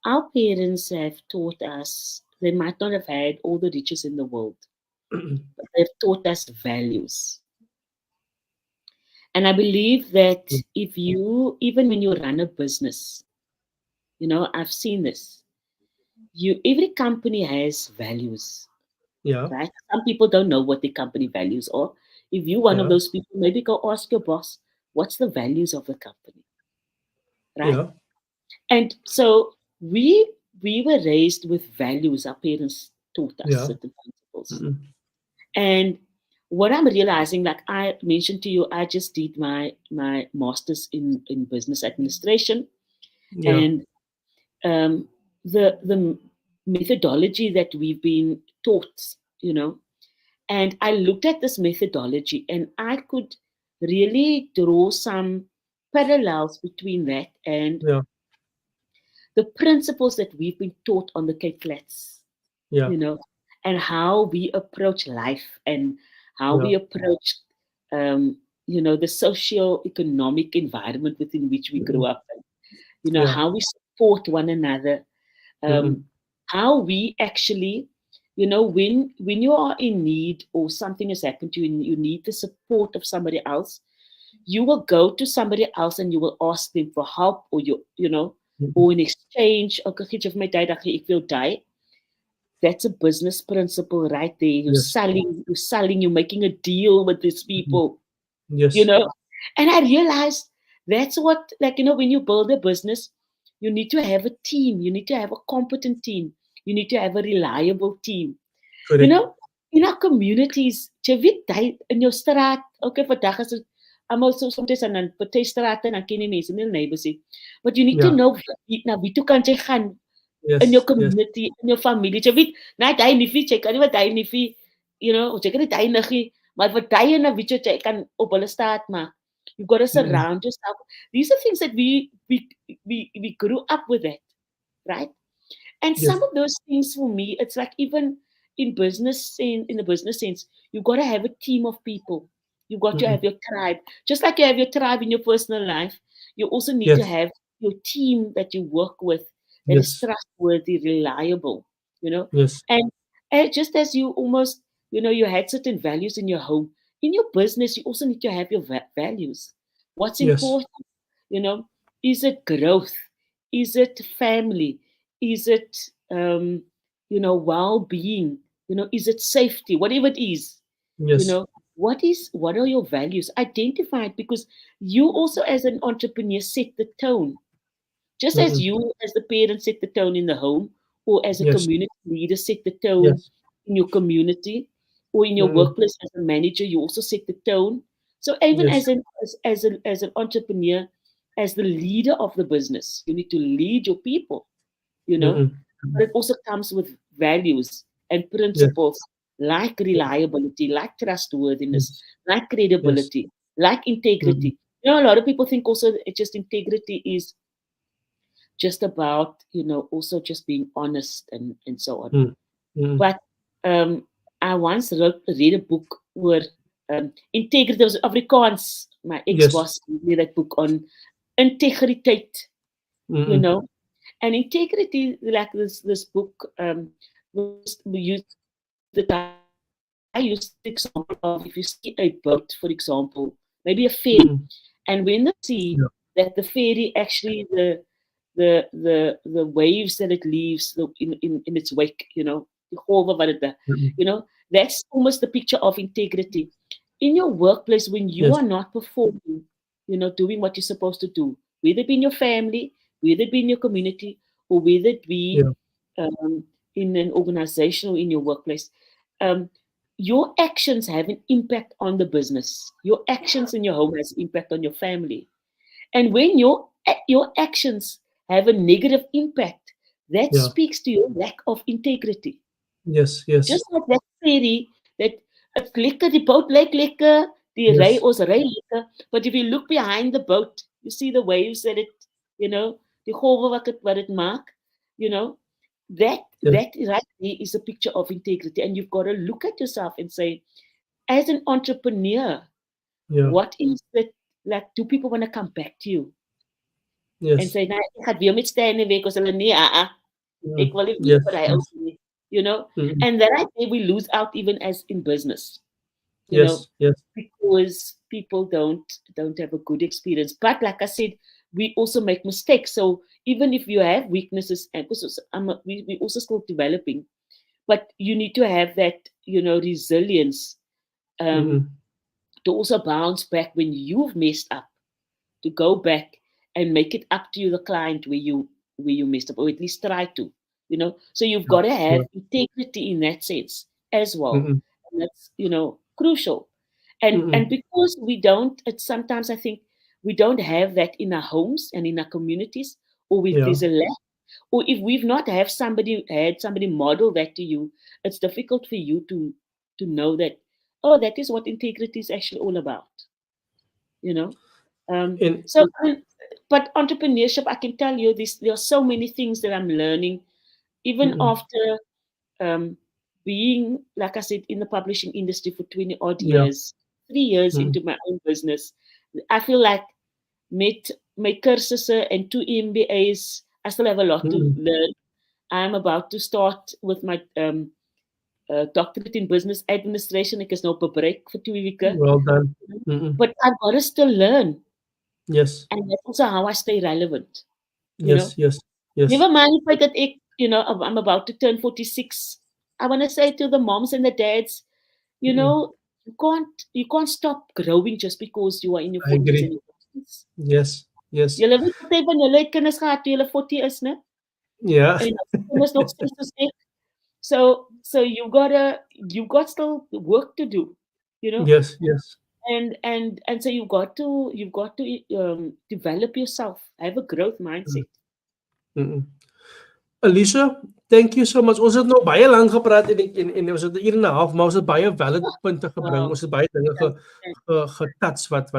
our parents have taught us, they might not have had all the riches in the world, but they've taught us values. And I believe that if you, even when you run a business, I've seen this, every company has values, Yeah. right? Some people don't know what the company values are. If you're one of Yeah. those people, maybe go ask your boss, what's the values of the company, right? Yeah. And so we were raised with values. Our parents taught us Yeah. certain principles. Mm-mm. And what I'm realizing, like I mentioned to you, I just did my master's in business administration, Yeah. and um, the methodology that we've been taught, and I looked at this methodology, and I could really draw some parallels between that and Yeah. the principles that we've been taught on the Cape Flats, Yeah. you know, and how we approach life and how Yeah. we approach, the socio-economic environment within which we grew Mm-mm. up, and, Yeah. how we support one another, Mm-mm. how we actually, when you are in need or something has happened to you and you need the support of somebody else, you will go to somebody else and you will ask them for help, or Mm-mm. or in exchange, okay, gee vir my tyd, dan gee ek vir jou daai. That's a business principle right there. Yes. You're making a deal with these Mm-mm. people, you Yes. know. And I realized that's what, like, when you build a business, you need to have a team, you need to have a competent team, you need to have a reliable team. You Correct. know, in our communities, jy weet, in jou straat, okay, vandag is dit almal so soms aan 'n party strate en dan ken jy mense in die neighbors nie. But you need to Yeah. know na wie toe kan jy gaan in jou Yes. Yes. community, in jou familie. Jy weet, net hy niefie, jy kan nie wat hy niefie, of jy kan nie hy niggie, maar wat hy en wie jy kan op hulle staat maak. You got to Mm-mm. surround yourself. These are things that we grew up with it, right? And Yes. some of those things for me, it's like even in the business sense, you got to have a team of people. You got to have Mm-mm. your tribe. Just like you have your tribe in your personal life, you also need to Yes. have your team that you work with that is Yes. trustworthy, reliable, Yes. And, just as you almost, you had certain values in your home, in your business, you also need to have your values. What's Yes. important, you know, is it growth? Is it family? Is it well-being? Is it safety? Whatever it is, you Yes. know, what are your values? Identify it, because you also as an entrepreneur set the tone. Just as Mm-mm. you as the parent set the tone in the home, or as a Yes. community leader set the tone Yes. in your community, or in your Mm-mm. workplace as a manager, you also set the tone. So even Yes. as an entrepreneur, as the leader of the business, you need to lead your people, you know. Mm-mm. But Mm-mm. it also comes with values and Yes. principles like Yes. reliability, like trustworthiness, Yes. like Yes. credibility, like Mm-mm. integrity. A lot of people think also that just integrity is just about, also just being honest and so on. Mm. Mm. But um, I once read a book where integrity was Afrikaans. My Yes. ex-boss gave me that book on integriteit, you Mm-mm. know. And integrity, like this book, we use the guy used the example of, if you see a boat, for example, maybe a ferry, and when the sea, that the Yeah. ferry actually the waves that it leaves in its wake, the whole of it, Mm-mm. that's almost the picture of integrity. In your workplace, when you Yes. are not performing, doing what you're supposed to do, whether it be in your family, whether it be in your community, or whether it be Yeah. um, in an organization or in your workplace, um, your actions have an impact on the business. Your actions in your home has impact on your family. And when your actions have a negative impact, that Yeah. speaks to your lack of integrity. Yes. Just Yes. like that ferry, that it's lekker, die boat lyk lekker, die Yes. ons ry lekker, but if you look behind the boat, you see the waves that it, die golwe wat it maak, you know, that Yes. that right there is a picture of integrity. And you've got to look at yourself and say, as an entrepreneur, Yeah. what is that, like, do people want to come back to you? En Yes. sê nou ek gaan weer met Stanley werk as hulle nee, ek wil nie Yes. vir hy Yes. ook nie, you know. Mm. And then I think we lose out even as in business, you know, Yes. Yes. because people don't have a good experience. But like I said, we also make mistakes. So even if you have weaknesses, and because we also still developing, but you need to have that, you know, resilience um, Mm. to also bounce back when you've messed up, to go back and make it up to you, the client, where you messed up, or at least try to, you know. So you've Yeah. got to have Yeah. integrity in that sense as well. Mm. And that's, you know, crucial. And Mm. because we don't, it's sometimes I think we don't have that in our homes and in our communities, or if Yeah. there's a lack, or if we've not have somebody had somebody model that to you, it's difficult for you to know that, oh, that is what integrity is actually all about, you know. And So, but entrepreneurship, I can tell you this, there are so many things that I'm learning, even mm. after um, being, like I said, in the publishing industry for 20 odd Yeah. years, 3 years Mm. into my own business. I feel like met my cursussen and 2 MBAs, I still have a lot to Mm. learn. I'm about to start with my doctorate in business administration. Ek is nou op 'n break vir 2 weke. Well done. Mm. But I've got to still learn. Yes. And that's also how I stay relevant, you know. Yes. Yes. Yes. Never mind the fact that you know, I'm about to turn 46. I want to say to the moms and the dads, you Mm. know, you can't stop growing just because you are in your I 40s and agree. your 50s. Yes. Yes. Julle weet party van julle het kinders gehad toe julle 40 is, né? Yeah. En kinders nog steeds soos ek. So you got still work to do, you know. Yes. Yes. And so you've got to develop yourself, have a growth Mm. mindset. Mm. Alicia, thank you so much. Ons het nou baie lank gepraat en ons het 'n uur en 'n half, maar ons het baie valid punte gebring. Wow. Ons het baie dinge Thanks, thanks. getats wat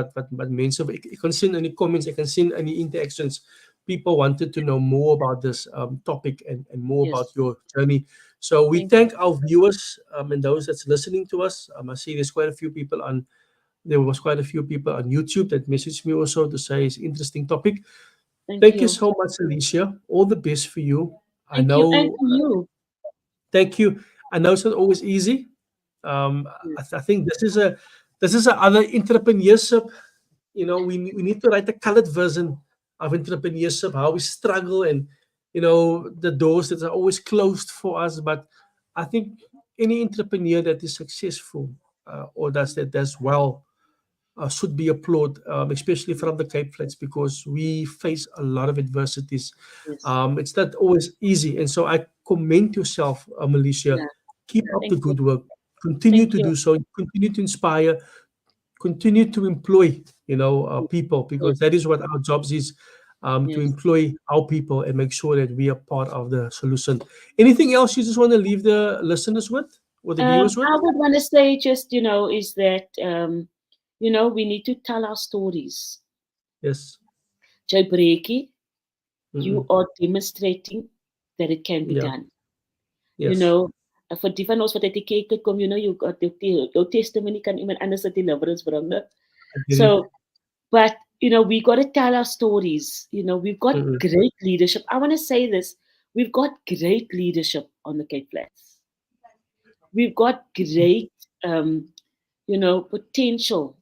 mense ek kan sien in die comments, ek kan sien in die interactions people wanted to know more about this topic and more about Yes. your journey. So we Thank you. thank our viewers and those that's listening to us. I see there was quite a few people on YouTube that messaged me also to say it's interesting topic. Thank Thank you you. so much, Alicia. All the best for you. I Thank you. And know, to you. thank you. I know it's not always easy. I think this is a other entrepreneurship. You know, we need to write a colored version of entrepreneurship, how we struggle and the doors that are always closed for us. But I think any entrepreneur that is successful or does well should be applauded, especially from the Cape Flats, because we face a lot of adversities. Yes. It's not always easy. And so I commend yourself, Alicia. Yeah. Keep up the Thank you. good work. Continue Thank to you. do so. Continue to inspire. Continue to employ, people, Yes. because that is what our jobs is, to Yes. employ our people and make sure that we are part of the solution. Anything else you just want to leave the listeners with or the viewers with? I would want to say just, is that, we need to tell our stories. Yes. Joe Breaky, you Mm-mm. are demonstrating that it can be Yeah. done. Yes. For die van ons wat uit die kerk kom, you got your testimony kan iemand anders 'n deliverance bring. Ne? Agree. So, but we got to tell our stories. We've got Mm-mm. great leadership. I want to say this: we've got great leadership on the Cape Flats. We've got great, potential.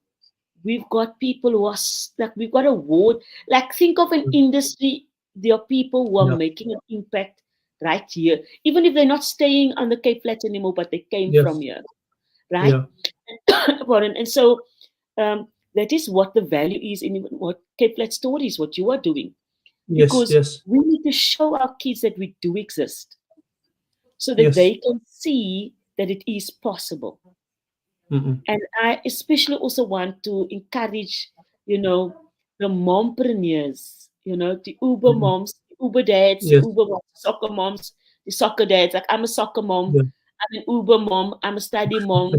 We've got people who are like we've got a award. Like think of an industry. There are people who are Yeah. making an impact right here, even if they're not staying on the Cape Flats anymore, but they came from Yes. here, right? Yeah. And so that is what the value is in what Cape Flat Stories, what you are doing, Yes. because Yes. we need to show our kids that we do exist, so that Yes. they can see that it is possible. Mm-mm. And I especially also want to encourage, the mompreneurs, the Uber Mm-mm. moms, the Uber dads, the Yes. Uber moms, soccer moms, the soccer dads. Like I'm a soccer mom, Yeah. I'm an Uber mom, I'm a study mom,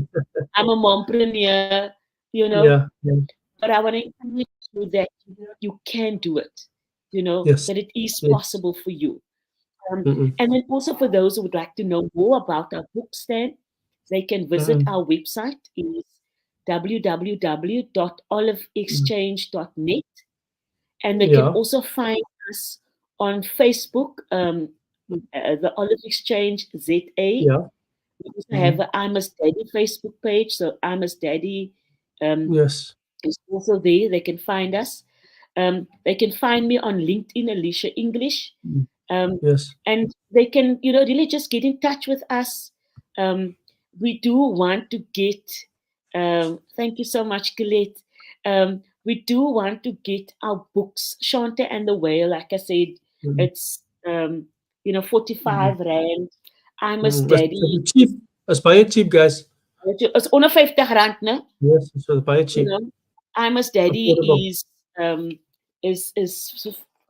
I'm a mompreneur, Yeah. Yeah. but I want to encourage you that you can do it, Yes. that it is Yes. possible for you. Mm-mm. And then also for those who would like to know more about our book stand, they can visit Mm-mm. our website. It's Mm. www.oliveexchange.net. And they can Yeah. also find us on Facebook, the Olive Exchange ZA. Yeah. We also have a I Must Daddy Facebook page. So I Must Daddy um, Yes. is also there. They can find us. They can find me on LinkedIn, Alicia English. Mm. Um, Yes. and they can, really just get in touch with us. We do want to get, thank you so much, Colette. We do want to get our books, Shante and the Whale, like I said, Mm. it's, 45 Rand. I Must Daddy. That's cheap. That's baie cheap, guys. It's onder 50 rand, ne? Yes, so baie You cheap. know, I Must Daddy Affordable. um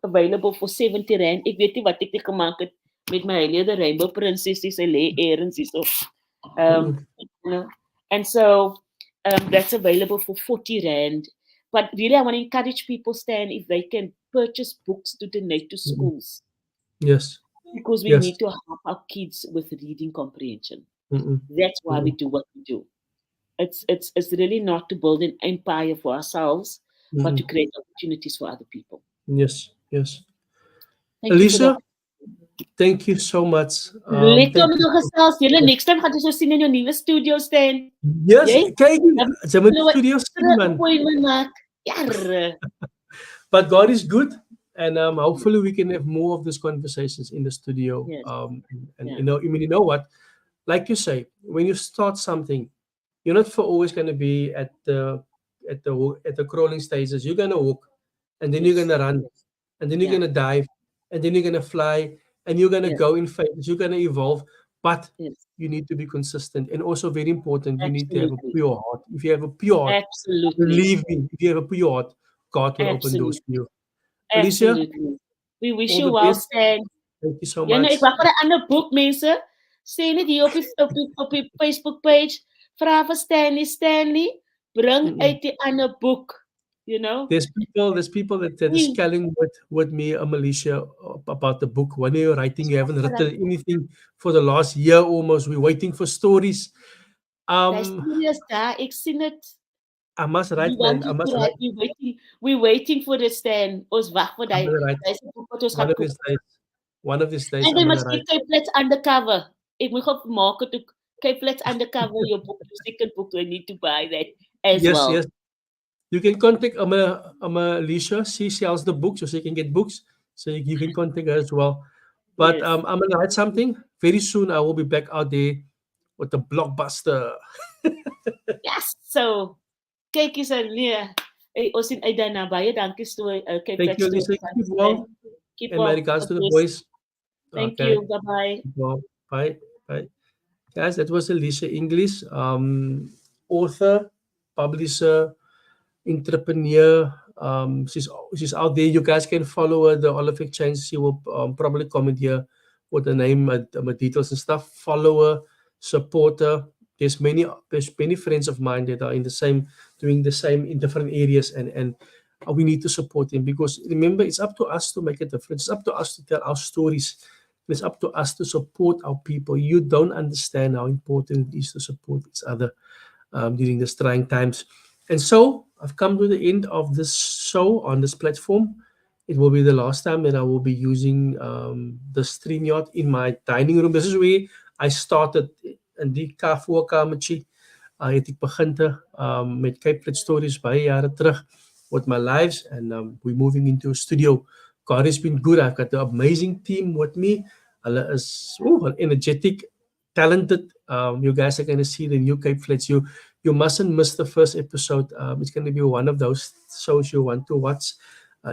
available for 70 rand. Ek weet nie wat ek dit gemaak het met my hele Rainbow Princess sy lê eers hierso. Mm. You know, and so that's available for 40 rand. But really, I want to encourage people, Stan, if they can purchase books to donate to Mm. schools, Yes. because we Yes. need to help our kids with reading comprehension. Mm-mm. That's why we Mm-mm. do what we do. It's really not to build an empire for ourselves, but to Mm-mm. create opportunities for other people. Yes. Yes. Thank you for Alicia, that. thank you so much. Lekker om Thank nog you. gesels. Julle next time gaan ons jou sien in jou nuwe studio, Stan. Yes, Jy? kyk, sy moet Hulle die wat studio sien, man. appointment maak. Jarre. But God is good, and hopefully we can have more of these conversations in the studio. Yes. And Yeah. you know what? Like you say, when you start something, you're not for always going to be at the crawling stages. You're going to walk, and then you're Yes. going to run, and then you're Yeah. going to dive, and then you're going to fly, and you're going to Yes. go in phases. You're going to evolve, but Yes. you need to be consistent, and also very important, you need to have a Absolutely. pure heart. If you have a pure heart, Absolutely. believe me, if you have a pure heart, God will open doors for Absolutely. you. Alicia, Absolutely. We wish all you the well, best. Stan. Thank you so Ja, nou, much. ek wag vir 'n ander boek, mense. Sê net hier op die Facebook page, vra vir Stanley, bring Mm-mm. uit die ander boek, you know? There's people that is scaling with me, Alicia, about the book. When you're writing, you haven't written anything for the last year almost. We're waiting for stories. Daai Um, storie is daar. Ek sien dit. I must We write, want man. I you must to write. write. We're waiting for the Stan. Ons wag vir I'm daai. gonna write. Daai boek wat ons One gaan of koop. these days. One of these days, En I'm jy gonna moet write. kyk Flats Undercover. Ek moet gou maak het ook kyk Flats Undercover your book, your second book. I need to buy that as Yes, well. yes. You can contact Alicia. She sells the books, so she can get books. So you can contact her as well. But Yes. I'm gonna write something very soon. I will be back out there with the blockbuster. Yes. So kyk eens nee. Hey, ons sien uit daarna. Baie dankie storie. Okay, Thank you, Alicia. Keep well. Keep And my well. regards to the Yes. boys. Thank Okay. you. Bye-bye. Well, bye. Bye. Guys, that was Alicia English, author, publisher, entrepreneur. She's out there. You guys can follow her, the Olive Exchange. She will probably comment here with the name, my details and stuff. Follow her, support her. There's many friends of mine that are doing the same in different areas, and we need to support them, because remember, it's up to us to make a difference. It's up to us to tell our stories. It's up to us to support our people. You don't understand how important it is to support each other during these trying times. And so I've come to the end of this show on this platform. It will be the last time that I will be using the StreamYard in my dining room. This is where I started in die voorkamertjie. Het ek begin met Cape Flats Stories baie jare terug with my lives, and we're moving into a studio. God has been good. I've got an amazing team with me. Hulle is energetic, talented. You guys are going to see the new Cape Flats. You mustn't miss the first episode. It's going to be one of those shows you want to watch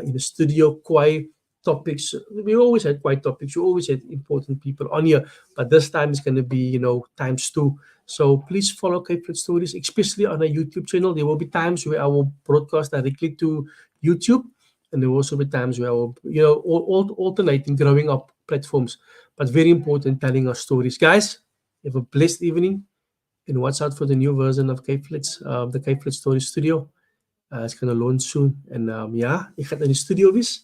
in the studio. Quiet topics. We always had quiet topics. You always had important people on here, but this time it's going to be, times two. So please follow Cape Flats Stories, especially on our YouTube channel. There will be times where I will broadcast directly to YouTube, and there will also be times where I will, alternating, growing up platforms. But very important, telling our stories. Guys, have a blessed evening, and watch out for the new version of Cape Flats, the Cape Flats Story Studio. It's going to launch soon. And ek gaan in die studio wees.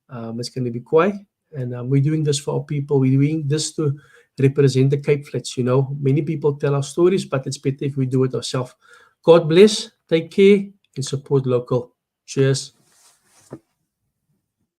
It's going to be quiet. And we're doing this for our people. We're doing this to represent the Cape Flats. Many people tell our stories, but it's better if we do it ourselves. God bless. Take care and support local. Cheers.